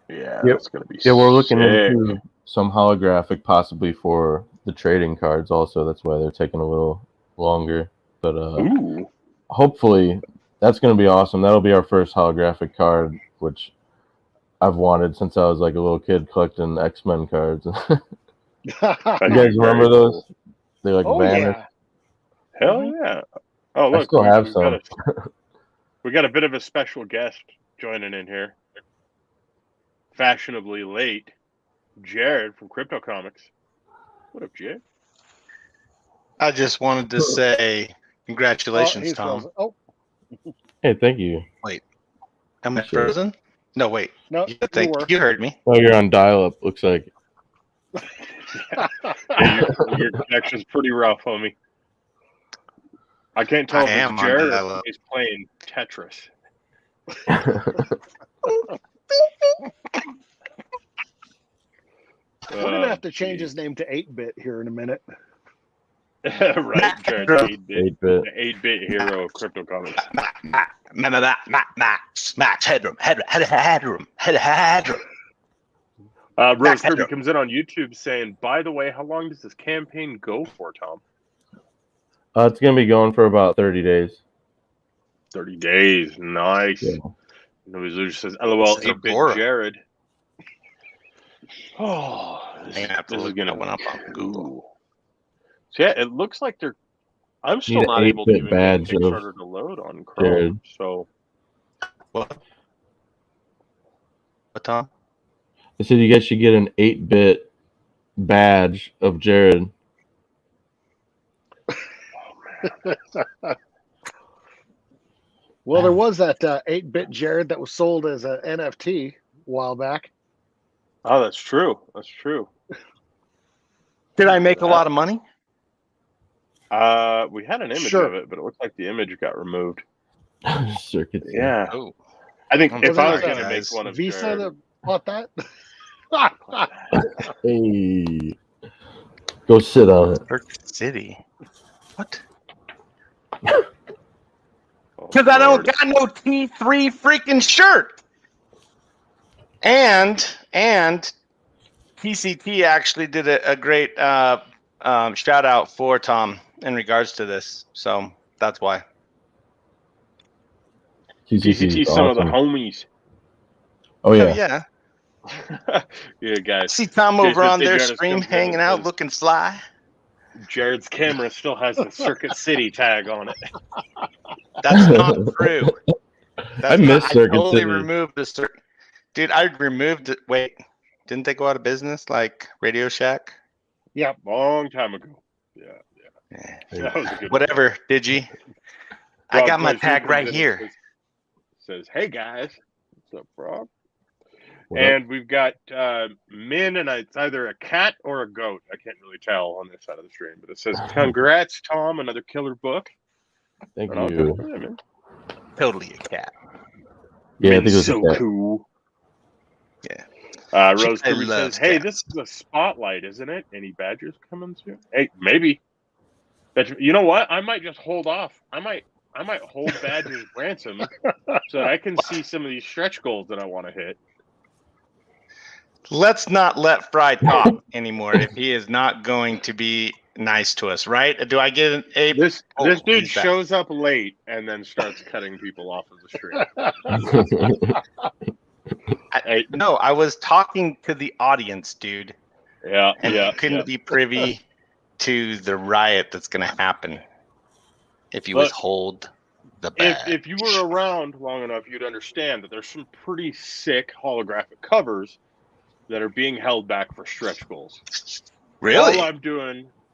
Speaker 1: Yeah, that's gonna be.
Speaker 2: Yeah, we're looking into some holographic, possibly for the trading cards. Also, that's why they're taking a little longer. But hopefully, that's gonna be awesome. That'll be our first holographic card, which I've wanted since I was like a little kid collecting X-Men cards. You guys remember those? They like vanished.
Speaker 3: Yeah.
Speaker 1: Hell yeah! Oh look,
Speaker 2: I still have some.
Speaker 1: We got a bit of a special guest joining in here. Fashionably late, Jared from Crypto Comics. What up, Jared?
Speaker 4: I just wanted to say congratulations, Tom.
Speaker 3: Oh.
Speaker 2: Hey, thank you.
Speaker 4: Wait, am I frozen? No, wait.
Speaker 3: No,
Speaker 4: you heard me.
Speaker 2: Oh, you're on dial-up. Looks like.
Speaker 1: Yeah, your connection's pretty rough, homie. I can't tell if it's Jared or he's playing Tetris.
Speaker 3: We're gonna have to change his name to 8-Bit here in a minute.
Speaker 1: Right, Jared, 8-Bit, the 8-Bit hero of Crypto Comics.
Speaker 4: Max Headroom.
Speaker 1: Rose Kirby comes in on YouTube saying, by the way, how long does this campaign go for, Tom?
Speaker 2: It's going to be going for about 30 days.
Speaker 1: 30 days. Nice. Yeah. Noise says, LOL, 8-Bit Jared. Oh, this is going to went up on Google. So, yeah, it looks like they're... I'm still not able to even get Kickstarter to load on Chrome. Jared. So...
Speaker 4: What, Tom?
Speaker 2: I said you guys should get an 8-bit badge of Jared.
Speaker 3: Well, there was that 8-bit Jared that was sold as an NFT a while back.
Speaker 1: Oh, that's true. That's true.
Speaker 4: Did I make a lot of money?
Speaker 1: We had an image of it, but it looked like the image got removed.
Speaker 2: Circuit.
Speaker 1: Yeah.
Speaker 4: Oh.
Speaker 1: I think if I was going to make one of
Speaker 3: Visa
Speaker 1: Jared,
Speaker 3: that bought that.
Speaker 2: Hey, go sit on it.
Speaker 4: Circuit City. What?
Speaker 1: Because
Speaker 4: I don't got no T3 freaking shirt. And PCT actually did a great shout out for Tom in regards to this. So that's why.
Speaker 1: PCT, some of the homies.
Speaker 2: Oh yeah.
Speaker 4: Yeah.
Speaker 1: Yeah, guys.
Speaker 4: See Tom over on their stream hanging out looking fly.
Speaker 1: Jared's camera still has the Circuit City tag on it.
Speaker 4: That's not true.
Speaker 2: I miss Circuit
Speaker 4: totally
Speaker 2: City.
Speaker 4: Removed the Circuit. Dude, I removed it. Wait, didn't they go out of business like Radio Shack?
Speaker 3: Yeah,
Speaker 1: long time ago. Yeah. That was a good
Speaker 4: Whatever,
Speaker 1: one.
Speaker 4: Digi. I got my tag right here.
Speaker 1: Says, hey guys. What's up, Rob? And we've got Min, and it's either a cat or a goat. I can't really tell on this side of the stream, but it says, congrats, Tom, another killer book.
Speaker 2: Thank you.
Speaker 4: Totally a cat.
Speaker 2: Yeah, I think it was
Speaker 1: so cool.
Speaker 4: Yeah.
Speaker 1: Rose Kirby says, "Hey, this is a spotlight, isn't it? Any badgers coming soon? Hey, maybe. You know what? I might just hold off. I might hold badgers ransom so that I can see some of these stretch goals that I want to hit."
Speaker 4: Let's not let Fry talk anymore if he is not going to be nice to us, right? Do I get a
Speaker 1: this dude shows up late and then starts cutting people off of the stream.
Speaker 4: No, I was talking to the audience, dude.
Speaker 1: Yeah,
Speaker 4: and you couldn't be privy to the riot that's going to happen if you withhold the badge.
Speaker 1: If you were around long enough, you'd understand that there's some pretty sick holographic covers that are being held back for stretch goals.
Speaker 4: Really?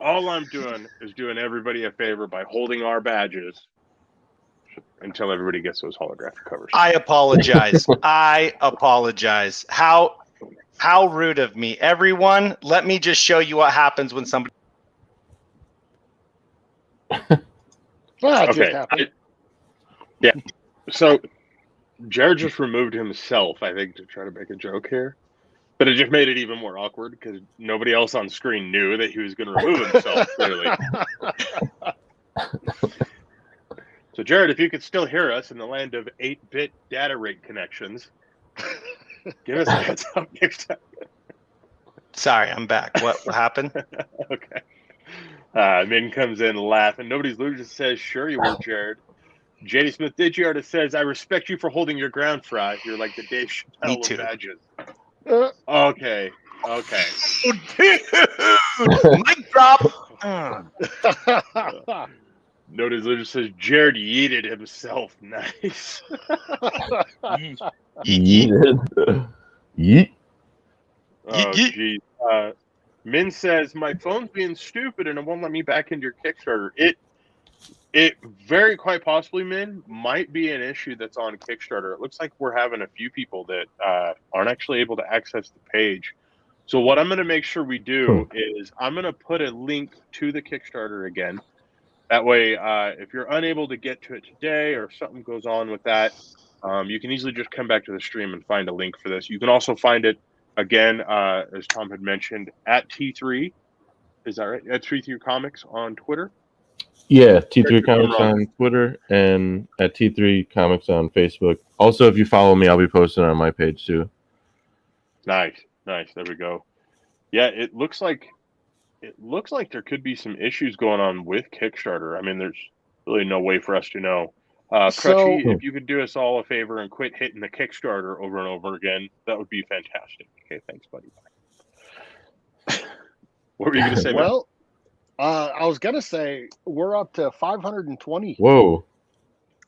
Speaker 1: All I'm doing is doing everybody a favor by holding our badges until everybody gets those holographic covers.
Speaker 4: I apologize. I apologize. How rude of me. Everyone, let me just show you what happens when somebody...
Speaker 1: Okay. Yeah. So Jared just removed himself, I think, to try to make a joke here. But it just made it even more awkward because nobody else on screen knew that he was going to remove himself, clearly. So, Jared, if you could still hear us in the land of 8-bit data rate connections, give us a heads up next time.
Speaker 4: Sorry, I'm back. What happened?
Speaker 1: Okay. Min comes in laughing. Nobody's losing. Says, "Sure you were, Jared." JD Smith Digiartist says, "I respect you for holding your ground, Fry. You're like the Dave Chappelle of badges." Okay.
Speaker 4: Oh, dude! Mic drop!
Speaker 1: Notice Lizard says, "Jared yeeted himself." Nice.
Speaker 2: Yeeted. Yeet.
Speaker 1: Oh, geez. Min says, "My phone's being stupid and it won't let me back into your Kickstarter." It very quite possibly, Min, might be an issue that's on Kickstarter. It looks like we're having a few people that aren't actually able to access the page. So what I'm going to make sure we do is I'm going to put a link to the Kickstarter again. That way, if you're unable to get to it today or something goes on with that, you can easily just come back to the stream and find a link for this. You can also find it, again, as Tom had mentioned, at T3. Is that right? At T3 Comics on Twitter?
Speaker 2: Yeah, T3 Comics on Twitter and at T3 Comics on Facebook. Also, if you follow me, I'll be posting on my page too.
Speaker 1: Nice. There we go. Yeah, it looks like there could be some issues going on with Kickstarter. I mean, there's really no way for us to know. Crutchy, if you could do us all a favor and quit hitting the Kickstarter over and over again, that would be fantastic. Okay, thanks, buddy. What were you going to say, man?
Speaker 3: Well, I was going to say we're up to 520.
Speaker 2: Whoa.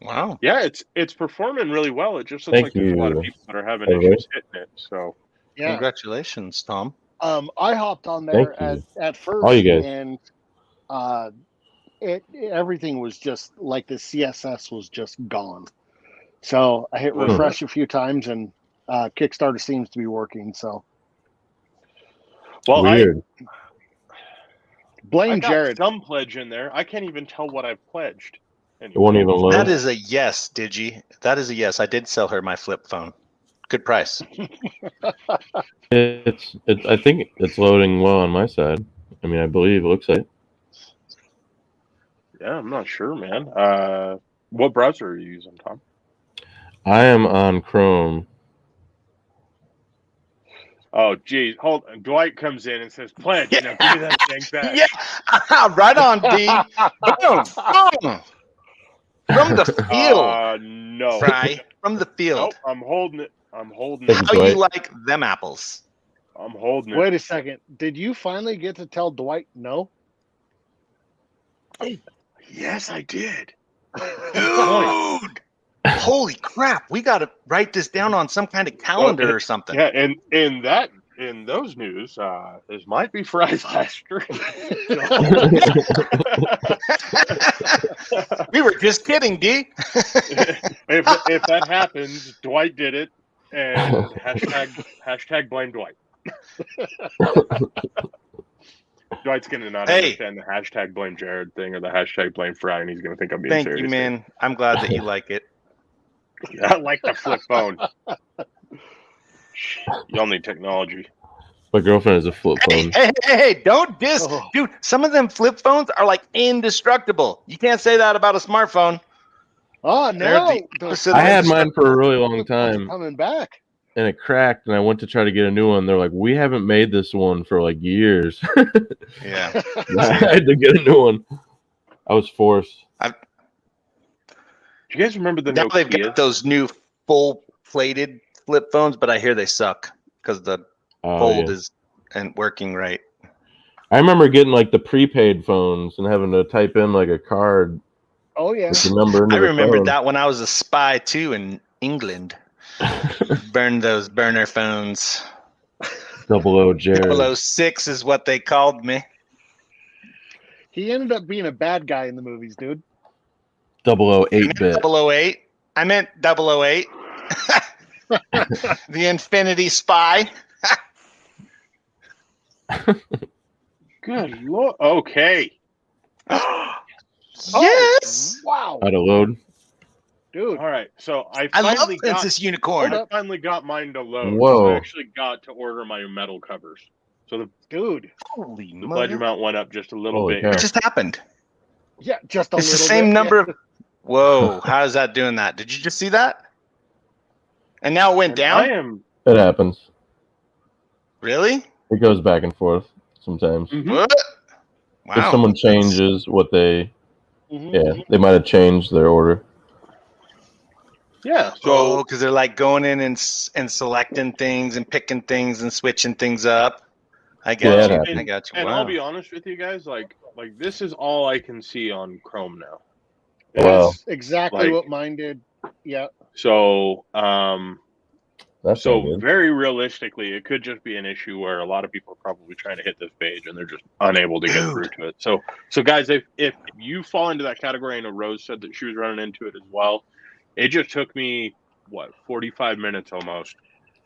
Speaker 4: Wow.
Speaker 1: Yeah, it's performing really well. It just looks like there's a lot of people that are having issues hitting it. So,
Speaker 3: yeah.
Speaker 4: Congratulations, Tom.
Speaker 3: I hopped on there at first,
Speaker 2: all you guys.
Speaker 3: And everything was just like the CSS was just gone. So I hit refresh a few times, and Kickstarter seems to be working. So,
Speaker 1: well,
Speaker 2: weird.
Speaker 3: Blame
Speaker 1: I got
Speaker 3: Jared.
Speaker 1: Some pledge in there. I can't even tell what I've pledged.
Speaker 2: Anyway. It won't even load.
Speaker 4: That is a yes, Digi. That is a yes. I did sell her my flip phone. Good price.
Speaker 2: It's. I think it's loading well on my side. I mean, I believe it looks like.
Speaker 1: Yeah, I'm not sure, man. What browser are you using, Tom?
Speaker 2: I am on Chrome.
Speaker 1: Oh, geez. Hold on. Dwight comes in and says, "Pledge." Now give me that thing back.
Speaker 4: Yeah. Right on, D. Boom. Boom. From the field.
Speaker 1: No.
Speaker 4: Fry. From the field.
Speaker 1: Nope, I'm holding it.
Speaker 4: How you like them apples?
Speaker 1: I'm holding it.
Speaker 3: Wait a second. Did you finally get to tell Dwight no?
Speaker 1: Yes, I did.
Speaker 4: Dude. Holy crap. We got to write this down on some kind of calendar or something.
Speaker 1: Yeah, and in those news, this might be Fry's last stream.
Speaker 4: We were just kidding, D.
Speaker 1: if that happens, Dwight did it, and hashtag blame Dwight. Dwight's going to not understand the hashtag blame Jared thing or the hashtag blame Fry, and he's going to think I'm being serious.
Speaker 4: Thank you, man. I'm glad that you like it.
Speaker 1: I like the flip phone. Y'all need technology.
Speaker 2: My girlfriend has a flip phone.
Speaker 4: Hey, don't diss.
Speaker 3: Oh.
Speaker 4: Dude, some of them flip phones are like indestructible. You can't say that about a smartphone.
Speaker 3: Oh,
Speaker 4: They're
Speaker 3: no.
Speaker 4: the
Speaker 3: Those
Speaker 4: opposite of
Speaker 2: I had mine for a really long
Speaker 3: flip phones are
Speaker 2: time,
Speaker 3: coming back.
Speaker 2: and it cracked, and I went to try to get a new one. They're like, we haven't made this one for like years.
Speaker 4: Yeah.
Speaker 2: I had to get a new one. I was forced.
Speaker 1: Do you guys remember the
Speaker 4: Now they've
Speaker 1: Nokia?
Speaker 4: got those new full plated flip phones, but I hear they suck because the fold isn't working right.
Speaker 2: I remember getting like the prepaid phones and having to type in like a card
Speaker 3: Oh, yeah.
Speaker 2: with the number into
Speaker 4: I
Speaker 2: the
Speaker 4: remember
Speaker 2: phone.
Speaker 4: that when I was a spy too in England. Burned those burner phones.
Speaker 2: 00 Jared.
Speaker 4: 006 is what they called me.
Speaker 3: He ended up being a bad guy in the movies, dude.
Speaker 2: 008-bit.
Speaker 4: 008. I meant 008. The Infinity Spy.
Speaker 1: Good lord. Okay.
Speaker 4: Yes.
Speaker 3: Wow.
Speaker 2: How to load.
Speaker 3: Dude.
Speaker 1: All right. So
Speaker 4: I
Speaker 1: finally
Speaker 4: love
Speaker 1: got
Speaker 4: Princess Unicorn.
Speaker 1: I finally got mine to load.
Speaker 2: Whoa.
Speaker 1: So I actually got to order my metal covers. So
Speaker 3: Dude.
Speaker 4: Holy
Speaker 1: the pledge
Speaker 4: mother.
Speaker 1: amount went up just a little
Speaker 2: Holy
Speaker 1: bit.
Speaker 2: cow.
Speaker 4: What just happened?
Speaker 3: Yeah, just a
Speaker 4: It's the
Speaker 3: little
Speaker 4: same
Speaker 3: bit,
Speaker 4: number
Speaker 3: yeah.
Speaker 4: of. Whoa. How is that doing that? Did you just see that? And now it went
Speaker 1: And
Speaker 4: down?
Speaker 1: I am.
Speaker 2: It happens.
Speaker 4: Really?
Speaker 2: It goes back and forth sometimes.
Speaker 1: Mhm.
Speaker 4: What? Wow.
Speaker 2: If someone
Speaker 4: that's-
Speaker 2: changes what they,
Speaker 3: Mhm.
Speaker 2: they might have changed their order.
Speaker 1: Yeah.
Speaker 4: Oh,
Speaker 1: So
Speaker 4: because they're like going in and selecting things and picking things and switching things up. I
Speaker 2: Yeah,
Speaker 4: got
Speaker 2: it
Speaker 4: you.
Speaker 2: happens.
Speaker 4: I got you.
Speaker 1: and
Speaker 4: Wow.
Speaker 1: I'll be honest with you guys, like this is all I can see on Chrome now.
Speaker 2: Wow.
Speaker 3: That's exactly
Speaker 1: Like-
Speaker 3: what mine did. Yeah.
Speaker 1: So
Speaker 2: That's
Speaker 1: so
Speaker 2: not good.
Speaker 1: very realistically, it could just be an issue where a lot of people are probably trying to hit this page and they're just unable to get
Speaker 4: Dude.
Speaker 1: through to it. So guys, if you fall into that category, I know Rose said that she was running into it as well. It just took me 45 minutes almost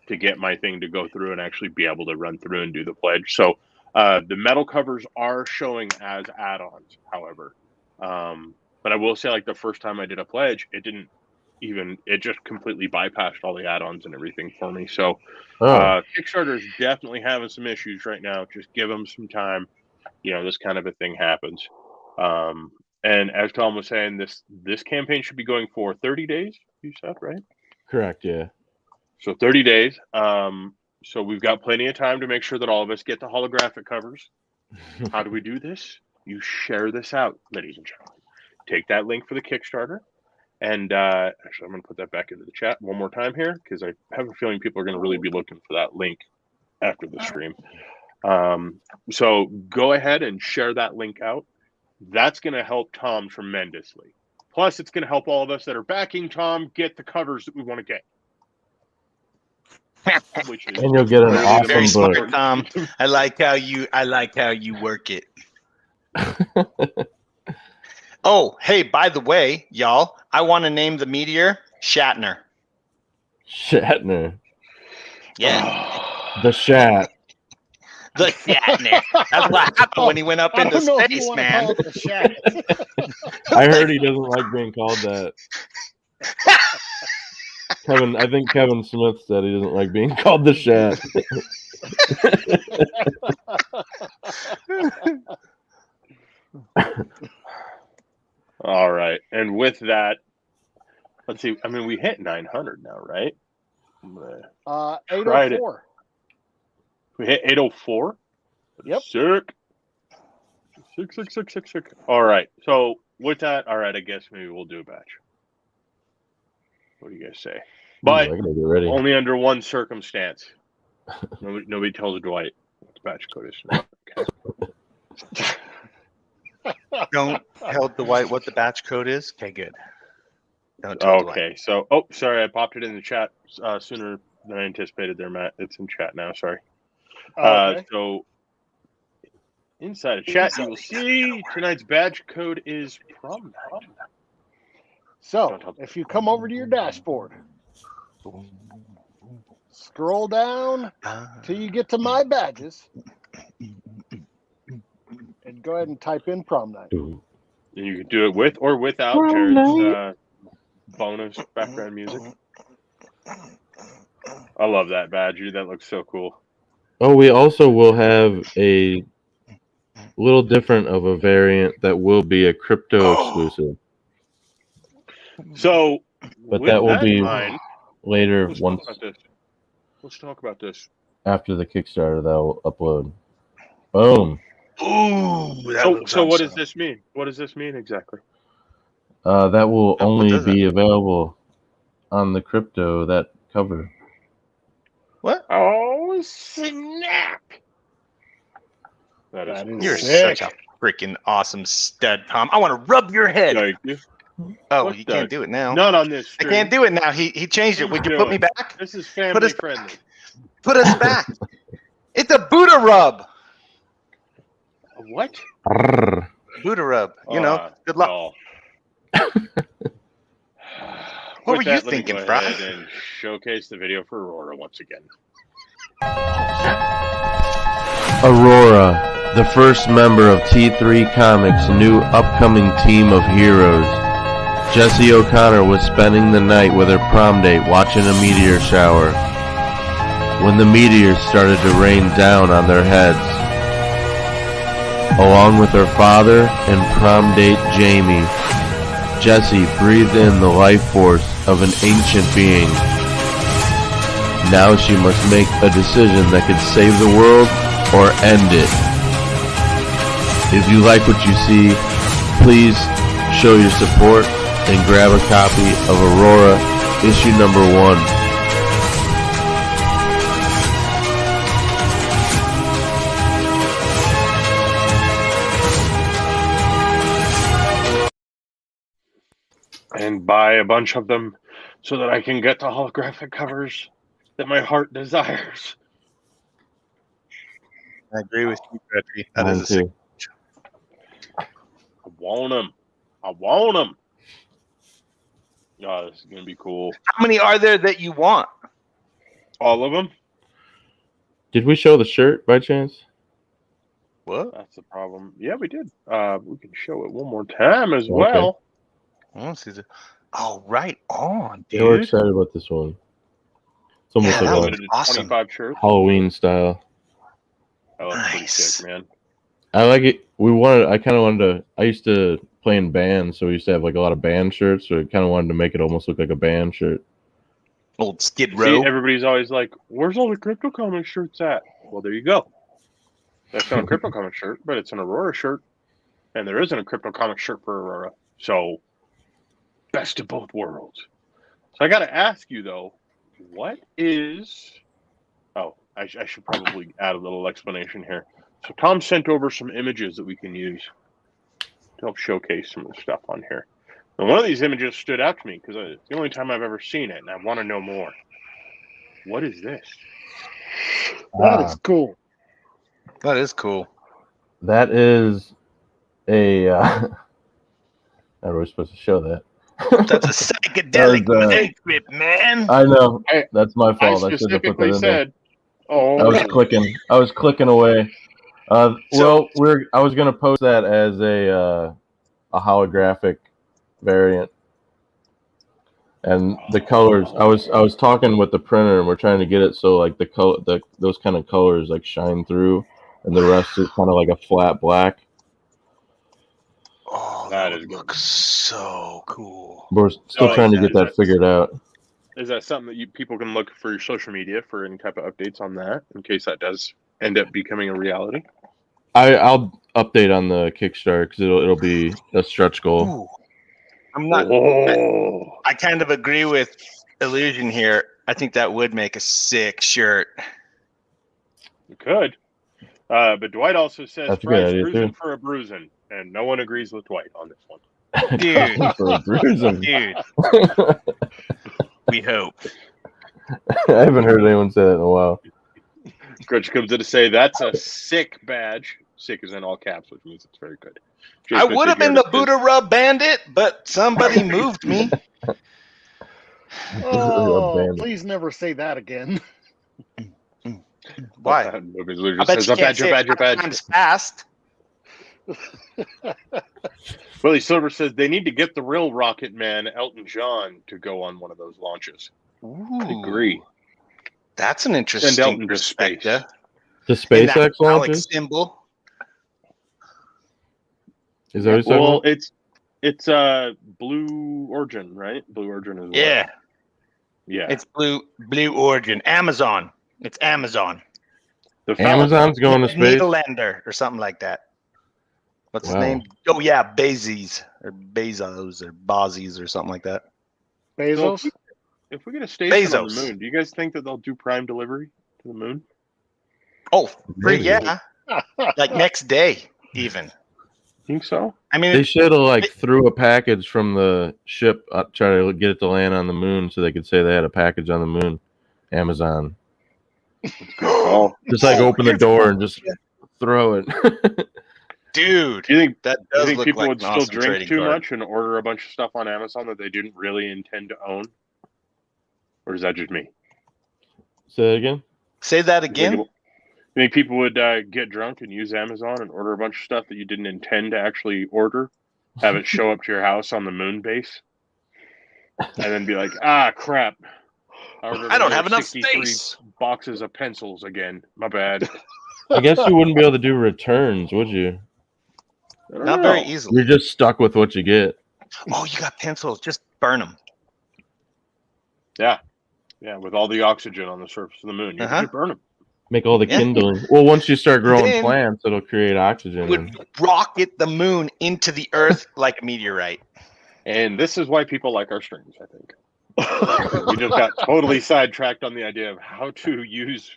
Speaker 1: to get my thing to go through and actually be able to run through and do the pledge. So the metal covers are showing as add-ons, however. But I will say, like the first time I did a pledge, it just completely bypassed all the add-ons and everything for me. So Kickstarter is definitely having some issues right now. Just give them some time. This kind of a thing happens. And as Tom was saying, this campaign should be going for 30 days, you said, right?
Speaker 2: Correct, yeah.
Speaker 1: So 30 days. So we've got plenty of time to make sure that all of us get the holographic covers. How do we do this? You share this out, ladies and gentlemen. Take that link for the Kickstarter. And actually, I'm going to put that back into the chat one more time here because I have a feeling people are going to really be looking for that link after the stream. So go ahead and share that link out. That's going to help Tom tremendously. Plus, it's going to help all of us that are backing Tom get the covers that we want to get. Which is
Speaker 2: And you'll get an
Speaker 1: really the
Speaker 2: awesome
Speaker 4: Very
Speaker 1: most
Speaker 2: book.
Speaker 4: smart, Tom. I like how you work it. Oh, hey, by the way, y'all, I want to name the meteor Shatner.
Speaker 2: Shatner.
Speaker 4: Yeah.
Speaker 2: The Shat.
Speaker 4: The Shatner. That's what happened when he went up
Speaker 3: I
Speaker 4: into
Speaker 3: don't know if you
Speaker 4: space,
Speaker 3: want to
Speaker 4: man.
Speaker 3: call it the Shat.
Speaker 2: I heard he doesn't like being called that. I think Kevin Smith said he doesn't like being called the Shat.
Speaker 1: All right. And with that, let's see. I mean, we hit 900 now, right? Tried it.
Speaker 3: 804.
Speaker 1: We hit 804.
Speaker 3: Yep.
Speaker 1: Sick. All right. So with that, all right, I guess maybe we'll do a batch. What do you guys say? But
Speaker 2: I gotta get ready.
Speaker 1: only under one circumstance. Nobody tells Dwight what the batch code is. Okay.
Speaker 4: Don't tell Dwight what the batch code is. Okay, good. Don't tell Dwight.
Speaker 1: Okay. So, sorry, I popped it in the chat sooner than I anticipated there, Matt. It's in chat now. Sorry.
Speaker 3: Okay.
Speaker 1: So inside of chat, you will see tonight's badge code is prom night.
Speaker 3: So, if you come over to your dashboard, scroll down till you get to my badges, and go ahead and type in prom night.
Speaker 1: And you can do it with or without
Speaker 2: Prom
Speaker 1: Jared's bonus background music. I love that badge, dude. That looks so cool.
Speaker 2: Oh, we also will have a little different of a variant that will be a crypto exclusive.
Speaker 1: So,
Speaker 2: But
Speaker 1: with
Speaker 2: that will be
Speaker 1: in mind,
Speaker 2: later
Speaker 1: let's
Speaker 2: once
Speaker 1: talk about this. Let's talk about this.
Speaker 2: after the Kickstarter that will upload. Boom.
Speaker 4: Ooh,
Speaker 1: So what does this mean? What does this mean exactly?
Speaker 2: That will
Speaker 4: Oh, what
Speaker 2: only
Speaker 4: does it?
Speaker 2: be available on the crypto, that cover.
Speaker 4: What?
Speaker 1: Oh, snap! That is
Speaker 3: That is
Speaker 1: cool.
Speaker 4: You're
Speaker 3: sick.
Speaker 4: such a freaking awesome stud, Tom. I want to rub your head.
Speaker 1: Thank you.
Speaker 4: Oh,
Speaker 1: What
Speaker 4: you
Speaker 1: the-
Speaker 4: can't do it now.
Speaker 1: Not on this
Speaker 4: I
Speaker 1: stream.
Speaker 4: can't do it now. He changed it.
Speaker 1: Please
Speaker 4: Would you
Speaker 1: do
Speaker 4: put
Speaker 1: it.
Speaker 4: me back?
Speaker 1: This is
Speaker 4: Put
Speaker 1: family
Speaker 4: us
Speaker 1: friendly.
Speaker 4: Put us back. It's a Buddha rub.
Speaker 1: What?
Speaker 2: Arrrr.
Speaker 4: Buddha rub. Good luck.
Speaker 1: Well.
Speaker 4: What
Speaker 1: With
Speaker 4: were you
Speaker 1: that, let me
Speaker 4: thinking,
Speaker 1: go
Speaker 4: Fry?
Speaker 1: ahead and showcase the video for Aurora once again.
Speaker 2: Aurora, the first member of T3 Comics' new upcoming team of heroes. Jessie O'Connor was spending the night with her prom date watching a meteor shower when the meteors started to rain down on their heads. Along with her father and prom date Jamie, Jessie breathed in the life force of an ancient being. Now she must make a decision that could save the world or end it. If you like what you see, please show your support and grab a copy of Aurora issue number 1.
Speaker 1: And buy a bunch of them so that I can get the holographic covers that my heart desires.
Speaker 4: I agree with you, Petri. That
Speaker 2: Mine
Speaker 4: is a sick.
Speaker 2: too.
Speaker 1: I want them. I want them. Oh, this is going to be cool.
Speaker 4: How many are there that you want?
Speaker 1: All of them?
Speaker 2: Did we show the shirt by chance?
Speaker 4: What?
Speaker 1: That's the problem. Yeah, we did. We can show it one more time as
Speaker 2: Okay.
Speaker 1: well.
Speaker 4: I don't see the. Oh, right on,
Speaker 2: Yeah, we're
Speaker 4: dude.
Speaker 2: excited about this one. It's almost
Speaker 4: Yeah,
Speaker 2: like
Speaker 4: that
Speaker 2: a
Speaker 4: was
Speaker 1: Limited to
Speaker 4: awesome.
Speaker 1: 25 shirts.
Speaker 2: Halloween style.
Speaker 1: That looks pretty
Speaker 4: Nice.
Speaker 1: sick, man.
Speaker 2: I like it. I kind of wanted to. I used to play in bands, so we used to have like a lot of band shirts. So I kind of wanted to make it almost look like a band shirt.
Speaker 4: Old Skid Row.
Speaker 1: See, everybody's always like, where's all the Crypto Comics shirts at? Well, there you go. That's not a Crypto Comics shirt, but it's an Aurora shirt. And there isn't a Crypto Comics shirt for Aurora. So, best of both worlds. So I got to ask you, though, what is... Oh, I should probably add a little explanation here. So Tom sent over some images that we can use to help showcase some of the stuff on here. And one of these images stood out to me because it's the only time I've ever seen it, and I want to know more. What is this?
Speaker 3: That is cool.
Speaker 4: That is cool.
Speaker 2: That is a. How are we supposed to show that?
Speaker 4: That's a psychedelic
Speaker 2: That was,
Speaker 4: mistake, man.
Speaker 2: I know.
Speaker 1: I-
Speaker 2: That's my
Speaker 1: I
Speaker 2: fault. I should have put that
Speaker 1: specifically
Speaker 2: in there.
Speaker 1: said, "Oh,
Speaker 2: I was clicking away.
Speaker 4: So-
Speaker 2: I was gonna post that as a holographic variant, and the colors. I was talking with the printer, and we're trying to get it so like those kind of colors like shine through, and the rest is kind of like a flat black.
Speaker 4: Oh,
Speaker 1: That
Speaker 4: that
Speaker 1: is
Speaker 4: looks so cool.
Speaker 2: We're still
Speaker 1: Oh,
Speaker 2: trying to
Speaker 1: yeah,
Speaker 2: get that
Speaker 1: that's-
Speaker 2: figured out.
Speaker 1: Is that something that people can look for your social media for any type of updates on that in case that does end up becoming a reality?"
Speaker 2: I'll update on the Kickstarter because it'll be a stretch goal.
Speaker 4: Ooh. I'm not.
Speaker 1: Oh,
Speaker 4: I kind of agree with Illusion here. I think that would make a sick shirt.
Speaker 1: you could. But Dwight also says,
Speaker 2: That's a good
Speaker 1: "Fry's
Speaker 2: idea,
Speaker 1: cruising
Speaker 2: too.
Speaker 1: for a bruising," and no one agrees with Dwight on this one.
Speaker 4: Dude.
Speaker 2: For a bruising.
Speaker 4: Dude, we hope.
Speaker 2: I haven't heard anyone say that in a while.
Speaker 1: Grudge comes in to say, "That's a sick badge." Sick is in all caps, which means it's very good. Jay
Speaker 4: I
Speaker 1: puts
Speaker 4: would
Speaker 1: it
Speaker 4: have been
Speaker 1: here
Speaker 4: the
Speaker 1: that says,
Speaker 4: Buddha Rub Bandit, but somebody moved me.
Speaker 3: Oh,
Speaker 2: bandit.
Speaker 3: please never say that again.
Speaker 4: Why?
Speaker 1: Nobody's losing.
Speaker 4: I bet
Speaker 1: Says,
Speaker 4: you
Speaker 1: "A
Speaker 4: can't
Speaker 1: badge, a
Speaker 4: say
Speaker 1: badge, a
Speaker 4: it
Speaker 1: badge."
Speaker 4: times fast.
Speaker 1: Willie Silver says they need to get the real Rocket Man, Elton John, to go on one of those launches. I agree.
Speaker 4: That's an
Speaker 1: Send
Speaker 4: interesting
Speaker 1: Elton to space.
Speaker 4: perspective.
Speaker 2: The
Speaker 4: In that
Speaker 2: SpaceX
Speaker 4: phallic
Speaker 2: launches?
Speaker 4: symbol.
Speaker 2: Is that what you're
Speaker 1: Well,
Speaker 2: talking
Speaker 1: it's Blue Origin, right? Blue Origin is what?
Speaker 4: Yeah,
Speaker 1: Yeah.
Speaker 4: it's Blue Origin. Amazon. It's Amazon.
Speaker 1: The
Speaker 2: about? Amazon's going to space?
Speaker 4: Nederlander or something like that. What's his
Speaker 2: Wow.
Speaker 4: name? Oh yeah, Bezos or Bozzies or something like that.
Speaker 3: Bezos?
Speaker 1: So if we get a station on the
Speaker 4: Bezos.
Speaker 1: moon, do you guys think that they'll do prime delivery to the moon?
Speaker 4: Oh,
Speaker 2: Maybe.
Speaker 4: yeah. Like next day, even.
Speaker 1: Think so?
Speaker 4: I mean,
Speaker 2: They should have like threw a package from the ship, try to get it to land on the moon, so they could say they had a package on the moon. Amazon.
Speaker 1: Oh,
Speaker 2: Just like open the door and just throw it.
Speaker 4: dude,
Speaker 1: do you think
Speaker 4: that
Speaker 1: do you
Speaker 4: does
Speaker 1: think
Speaker 4: look
Speaker 1: people
Speaker 4: like
Speaker 1: would
Speaker 4: an
Speaker 1: still
Speaker 4: awesome
Speaker 1: drink
Speaker 4: trading
Speaker 1: too
Speaker 4: card.
Speaker 1: much and order a bunch of stuff on Amazon that they didn't really intend to own? Or is that just me?
Speaker 2: Say that again.
Speaker 4: Say that
Speaker 1: You
Speaker 4: again.
Speaker 1: think people would get drunk and use Amazon and order a bunch of stuff that you didn't intend to actually order, have it show up to your house on the moon base, and then be like, ah, crap.
Speaker 4: I don't have enough
Speaker 1: 63
Speaker 4: space.
Speaker 1: boxes of pencils again. My bad.
Speaker 2: I guess you wouldn't be able to do returns, would you?
Speaker 1: I don't
Speaker 4: Not
Speaker 1: know.
Speaker 4: very easily.
Speaker 2: You're just stuck with what you get.
Speaker 4: Oh, you got pencils. Just burn them.
Speaker 1: Yeah, with all the oxygen on the surface of the moon, you can just burn them.
Speaker 2: Make all the
Speaker 4: Yeah.
Speaker 2: kindling. Well, once you start growing
Speaker 4: Then-
Speaker 2: plants, it'll create oxygen.
Speaker 4: Would rocket the moon into the earth like a meteorite.
Speaker 1: And this is why people like our streams, I think. We just got totally sidetracked on the idea of how to use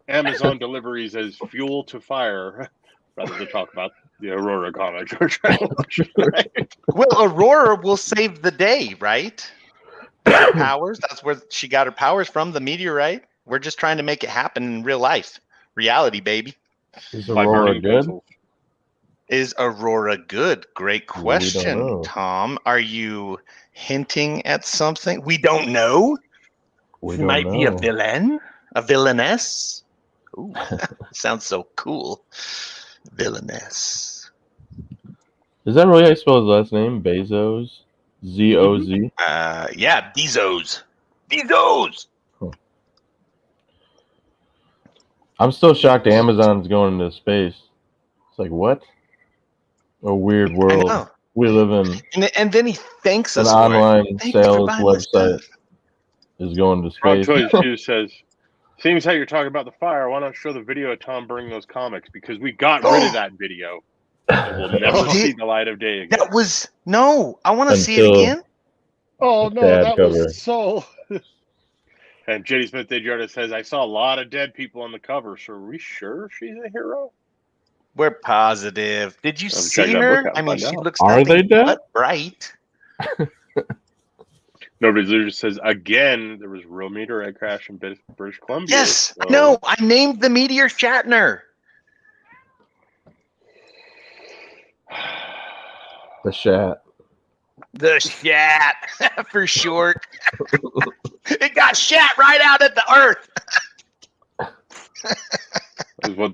Speaker 1: Amazon deliveries as fuel to fire rather than talk about the Aurora comics we're trying to watch, right?
Speaker 4: Well, Aurora will save the day, right? Her powers. That's where she got her powers from, the meteorite. We're just trying to make it happen in real life. Reality, baby.
Speaker 2: Is
Speaker 1: By
Speaker 2: Aurora
Speaker 1: burning
Speaker 2: good?
Speaker 1: pencils.
Speaker 4: Is Aurora good? Great
Speaker 2: We don't
Speaker 4: question,
Speaker 2: know.
Speaker 4: Tom. Are you hinting at something? We don't know.
Speaker 2: We
Speaker 4: She
Speaker 2: don't
Speaker 4: might be a
Speaker 2: know.
Speaker 4: villain, a villainess. Ooh, sounds so cool. Villainess.
Speaker 2: Is that really how you spell his last name? Bezos? Z-O-Z?
Speaker 4: Yeah, Bezos. Bezos.
Speaker 2: I'm still shocked Amazon's going into space. It's like, what? A weird
Speaker 4: I
Speaker 2: world.
Speaker 4: know.
Speaker 2: We live in.
Speaker 4: And then he thanks
Speaker 2: An
Speaker 4: us for it.
Speaker 2: online
Speaker 4: Thank you for
Speaker 2: sales
Speaker 4: buying my
Speaker 2: website
Speaker 4: stuff.
Speaker 2: is going to
Speaker 1: Rob
Speaker 2: space.
Speaker 1: Toys 2 says, seems how you're talking about the fire. Why not show the video of Tom burning those comics? Because we got rid of that video. It will never
Speaker 4: He did?
Speaker 1: see the light of day again.
Speaker 4: That was no. I want to see it
Speaker 2: Until-
Speaker 4: again.
Speaker 3: Oh
Speaker 2: The
Speaker 3: no,
Speaker 2: sad
Speaker 3: that
Speaker 2: cover.
Speaker 3: was so.
Speaker 1: And JD Smith Desjardins says, I saw a lot of dead people on the cover, so are we sure she's a hero?
Speaker 4: We're positive. Did you
Speaker 1: I'll
Speaker 4: see
Speaker 1: check that
Speaker 4: her?
Speaker 1: book out
Speaker 4: I
Speaker 1: and
Speaker 4: mean,
Speaker 1: find
Speaker 4: she
Speaker 1: out.
Speaker 4: looks
Speaker 2: Are they
Speaker 4: nothing
Speaker 2: dead?
Speaker 4: but bright.
Speaker 1: Nobody's Loser says, again, there was real meteorite crash in British Columbia.
Speaker 4: Yes,
Speaker 1: so-
Speaker 4: no, I named the meteor Shatner.
Speaker 2: The Shat.
Speaker 4: The Shat for short. It got shat right out at the earth.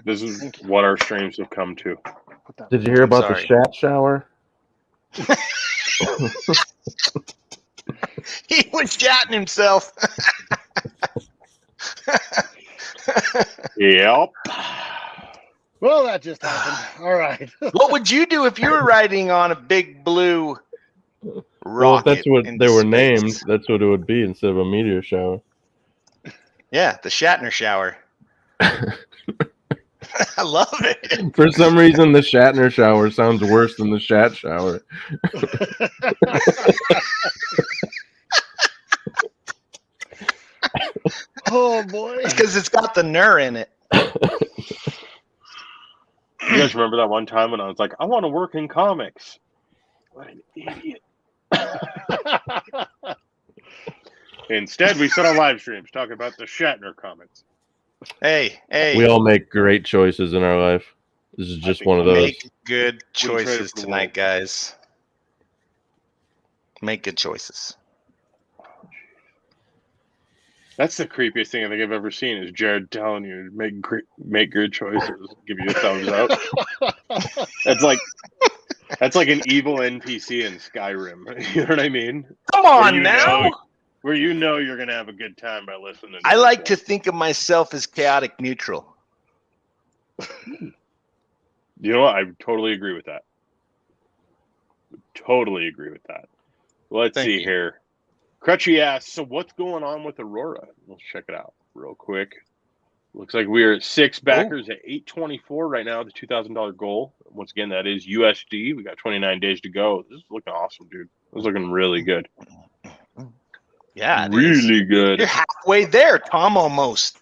Speaker 1: This is what our streams have come to.
Speaker 2: Did you hear about
Speaker 4: Sorry.
Speaker 2: the Shat shower?
Speaker 4: He was shatting himself.
Speaker 1: Yep.
Speaker 3: Well, that just happened. All right.
Speaker 4: What would you do if you were riding on a big blue
Speaker 2: Well,
Speaker 4: rocket?
Speaker 2: if that's what
Speaker 4: in
Speaker 2: they were
Speaker 4: space?
Speaker 2: named, that's what it would be instead of a meteor shower.
Speaker 4: Yeah, the Shatner shower. I love it.
Speaker 2: For some reason, the Shatner shower sounds worse than the Shat shower.
Speaker 3: Oh boy.
Speaker 4: Because it's got the ner in it.
Speaker 1: You guys remember that one time when I was like, I want to work in comics? What an idiot. Instead, we sit on live streams talking about the Shatner comics.
Speaker 4: Hey,
Speaker 2: We all make great choices in our life. This is just
Speaker 1: think
Speaker 2: one of
Speaker 1: we'll
Speaker 2: those.
Speaker 4: make good
Speaker 1: trade it
Speaker 4: choices
Speaker 1: for the
Speaker 4: tonight,
Speaker 1: world.
Speaker 4: guys. Make good choices.
Speaker 1: That's the creepiest thing I think I've ever seen is Jared telling you to make good choices, give you a thumbs up. It's like That's like an evil NPC in Skyrim. You know what I mean?
Speaker 4: Come on now.
Speaker 1: Where you know you're gonna have a good time by listening.
Speaker 4: I like to think of myself as chaotic neutral.
Speaker 1: You know what? I totally agree with that. Totally agree with that. Let's see here. Crutchy asks, so what's going on with Aurora? Let's check it out real quick. Looks like we are at 6 backers at $824 right now, the $2,000 goal. Once again, that is USD. We got 29 days to go. This is looking awesome, dude. This is looking really good.
Speaker 4: Yeah,
Speaker 1: really good.
Speaker 4: You're halfway there, Tom, almost.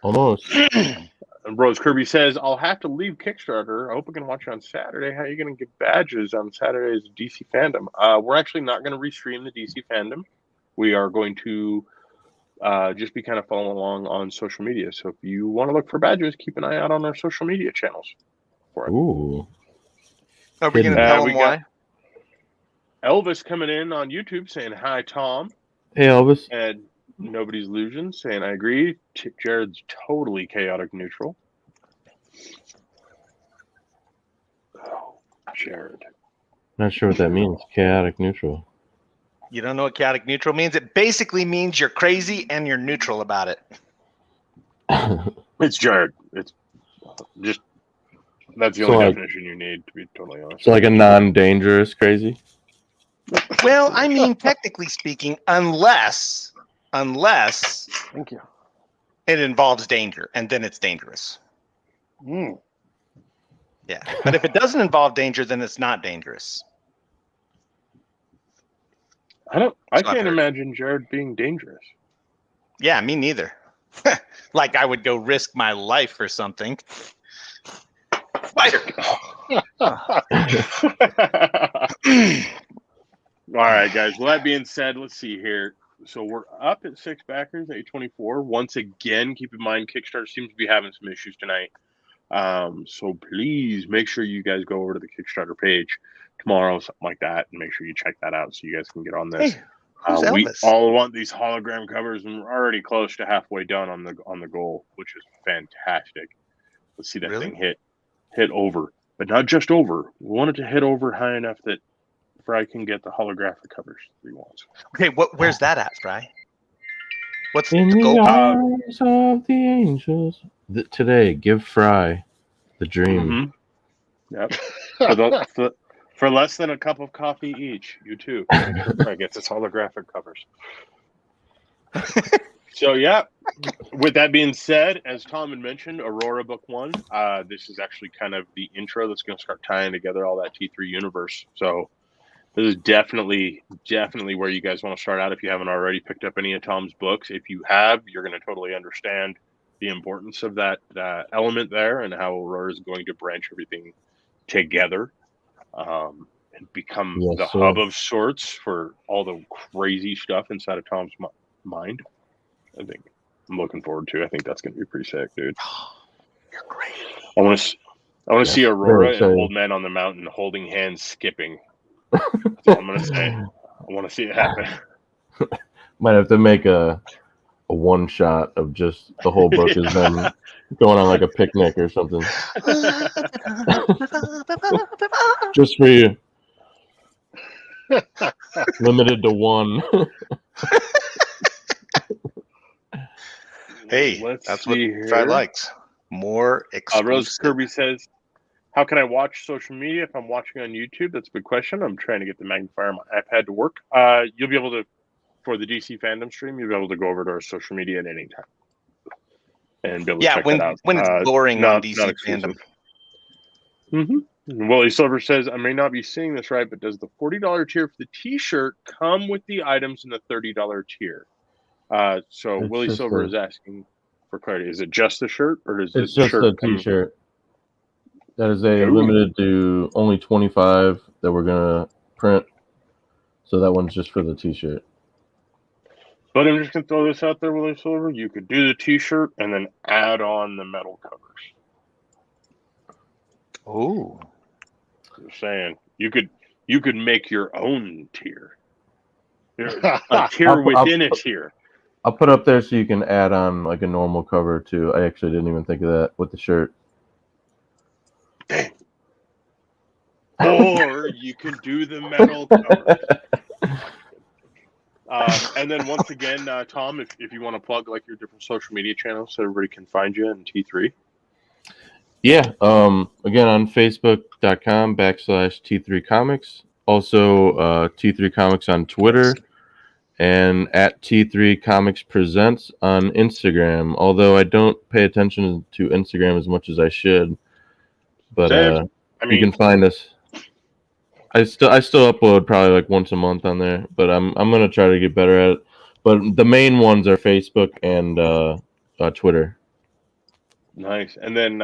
Speaker 1: And Rose Kirby says, I'll have to leave Kickstarter. I hope I can watch you on Saturday. How are you going to get badges on Saturday's DC Fandom? We're actually not going to restream the DC Fandom. We are going to just be kind of following along on social media. So if you want to look for badges, keep an eye out on our social media channels for it.
Speaker 2: Ooh.
Speaker 4: Are we going to tell them why?
Speaker 1: Elvis coming in on YouTube saying, hi, Tom.
Speaker 2: Hey, Elvis.
Speaker 1: And Nobody's Illusion saying, I agree. Jared's totally chaotic neutral. Oh, Jared.
Speaker 2: Not sure what that means. Chaotic neutral.
Speaker 4: You don't know what chaotic neutral means? It basically means you're crazy and you're neutral about it.
Speaker 1: It's Jared. It's just, that's the only definition you need, to be totally honest.
Speaker 2: So like a non-dangerous crazy?
Speaker 4: Well, I mean, technically speaking, unless
Speaker 3: Thank you.
Speaker 4: It involves danger, and then it's dangerous.
Speaker 3: Mm.
Speaker 4: Yeah, but if it doesn't involve danger, then it's not dangerous.
Speaker 1: I can't imagine Jared being dangerous.
Speaker 4: Yeah, me neither. Like I would go risk my life for something. Spider.
Speaker 1: All right, guys. Well, that being said, let's see here. So we're up at 6 backers, 824. Once again, keep in mind, Kickstarter seems to be having some issues tonight. So please make sure you guys go over to the Kickstarter page tomorrow, something like that, and make sure you check that out so you guys can get on this.
Speaker 4: Hey,
Speaker 1: we all want these hologram covers, and we're already close to halfway done on the goal, which is fantastic. Let's see that thing hit over, but not just over. We want it to hit over high enough that Fry can get the holographic covers that he wants.
Speaker 4: Okay, where's that at, Fry? What's
Speaker 2: in
Speaker 4: the goal?
Speaker 2: Arms of the angels. Today, give Fry the dream.
Speaker 1: Mm-hmm. Yep. For less than a cup of coffee each, you too. Fry gets its holographic covers. So yeah. With that being said, as Tom had mentioned, Aurora Book One. This is actually kind of the intro that's going to start tying together all that T3 universe. So this is definitely where you guys want to start out if you haven't already picked up any of Tom's books. If you have, you're going to totally understand the importance of that element there and how Aurora is going to branch everything together and become the hub of sorts for all the crazy stuff inside of Tom's mind. I think I'm looking forward to. I think that's going to be pretty sick, dude.
Speaker 4: You're great.
Speaker 1: I want to see Aurora and Old Man on the Mountain holding hands, skipping. That's all I'm going to say. I want to see it happen.
Speaker 2: Might have to make a one shot of just the whole book is them going on like a picnic or something. Just for you. Limited to one.
Speaker 4: Hey, that's what Fry likes. More exclusive.
Speaker 1: Rose Kirby says, how can I watch social media if I'm watching on YouTube? That's a good question. I'm trying to get the magnifier on my iPad to work. You'll be able to, for the DC Fandom stream, you'll be able to go over to our social media at any time. And be able to check that out.
Speaker 4: When it's boring on DC Fandom.
Speaker 1: Mm-hmm. Willie Silver says, I may not be seeing this right, but does the $40 tier for the t-shirt come with the items in the $30 tier? So it's Willie Silver is asking for clarity. Is it just the shirt, or is
Speaker 2: it's just a t-shirt? That is a limited to only 25 that we're gonna print. So that one's just for the t-shirt.
Speaker 1: But I'm just gonna throw this out there, Willie Silver. You could do the t-shirt and then add on the metal covers.
Speaker 4: Oh,
Speaker 1: Just saying, you could make your own tier. A tier within a tier.
Speaker 2: I'll put up there so you can add on like a normal cover too. I actually didn't even think of that with the shirt.
Speaker 1: Dang. or you can do the metal covers. And then once again, Tom, if you want to plug like your different social media channels so everybody can find you in T3.
Speaker 2: Yeah. Again, on Facebook.com/T3 Comics. Also, T3 Comics on Twitter, and at T3 Comics Presents on Instagram. Although I don't pay attention to Instagram as much as I should, but
Speaker 1: Same. I mean,
Speaker 2: you can find us. I still upload probably like once a month on there, but I'm gonna try to get better at it. But the main ones are Facebook and Twitter.
Speaker 1: nice. And then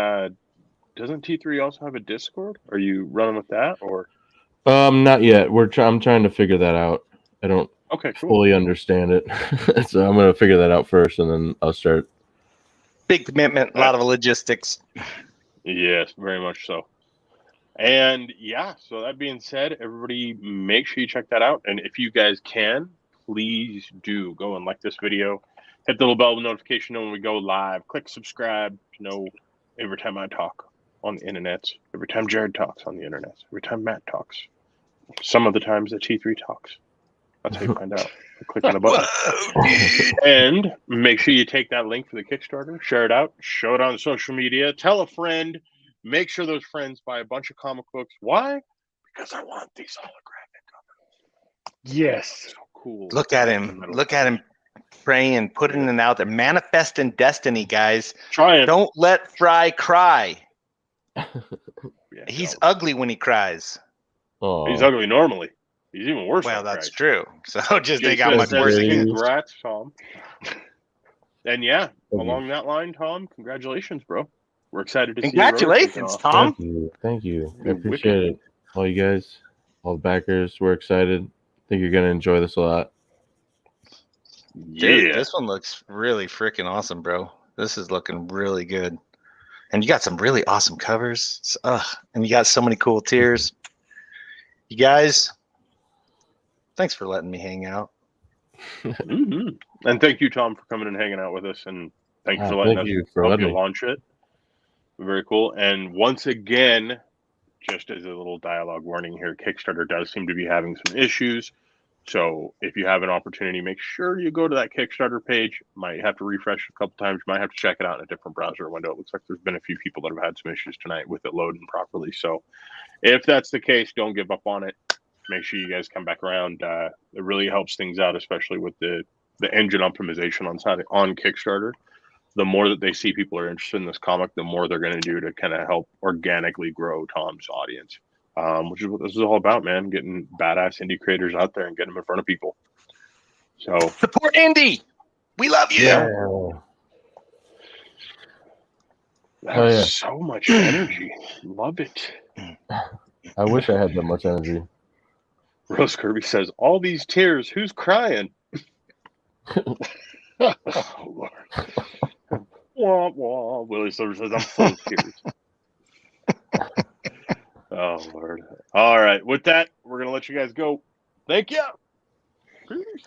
Speaker 1: doesn't T3 also have a Discord? Are you running with that or?
Speaker 2: Not yet. I'm trying to figure that out. I don't fully understand it, so I'm gonna figure that out first, and then I'll start.
Speaker 4: Big commitment, a lot of logistics.
Speaker 1: Yes, very much so. And yeah, so that being said, everybody make sure you check that out. And if you guys can, please do go and like this video. Hit the little bell notification when we go live. Click subscribe to know every time I talk on the internet, every time Jared talks on the internet, every time Matt talks. Some of the times that T3 talks. That's how you find out. Click on a button. And make sure you take that link for the Kickstarter, share it out, show it on social media, tell a friend. Make sure those friends buy a bunch of comic books. Why? Because I want these holographic covers.
Speaker 3: Yes.
Speaker 1: So cool.
Speaker 4: Look at him. Look at him praying, putting it out there. Manifesting destiny, guys.
Speaker 1: Trying.
Speaker 4: Don't let Fry cry.
Speaker 1: Yeah,
Speaker 4: He's ugly when he cries.
Speaker 2: Oh,
Speaker 1: He's ugly normally. He's even worse.
Speaker 4: Well,
Speaker 1: when he
Speaker 4: that's
Speaker 1: cries.
Speaker 4: true. So just think how
Speaker 1: Jason
Speaker 4: much
Speaker 1: says
Speaker 4: worse he is.
Speaker 1: Congrats, Tom. And yeah, along that line, Tom, congratulations, bro. We're excited to see
Speaker 4: Congratulations, Tom.
Speaker 2: Thank you. I appreciate it. All you guys, all the backers, we're excited. I think you're gonna enjoy this a lot.
Speaker 4: Dude, this one looks really freaking awesome, bro. This is looking really good. And you got some really awesome covers. And you got so many cool tiers. You guys, thanks for letting me hang out.
Speaker 1: Mm-hmm. And thank you, Tom, for coming and hanging out with us. And thank you for letting us help you launch it. Very cool. And once again, just as a little dialogue warning here, Kickstarter does seem to be having some issues. So if you have an opportunity, make sure you go to that Kickstarter page. Might have to refresh a couple times. You might have to check it out in a different browser window. It looks like there's been a few people that have had some issues tonight with it loading properly. So if that's the case, don't give up on it. Make sure you guys come back around. It really helps things out, especially with the engine optimization on Kickstarter. The more that they see people are interested in this comic, the more they're going to do to kind of help organically grow Tom's audience, which is what this is all about, man. Getting badass indie creators out there and getting them in front of people. So
Speaker 4: support indie. We love you.
Speaker 2: Yeah.
Speaker 1: That's so much energy. Love it.
Speaker 2: I wish I had that much energy.
Speaker 1: Rose Kirby says, all these tears, who's crying? Oh, Lord. Wah, wah. Willie Silver says, I'm full of tears. Oh, Lord. All right. With that, we're going to let you guys go. Thank you. Peace.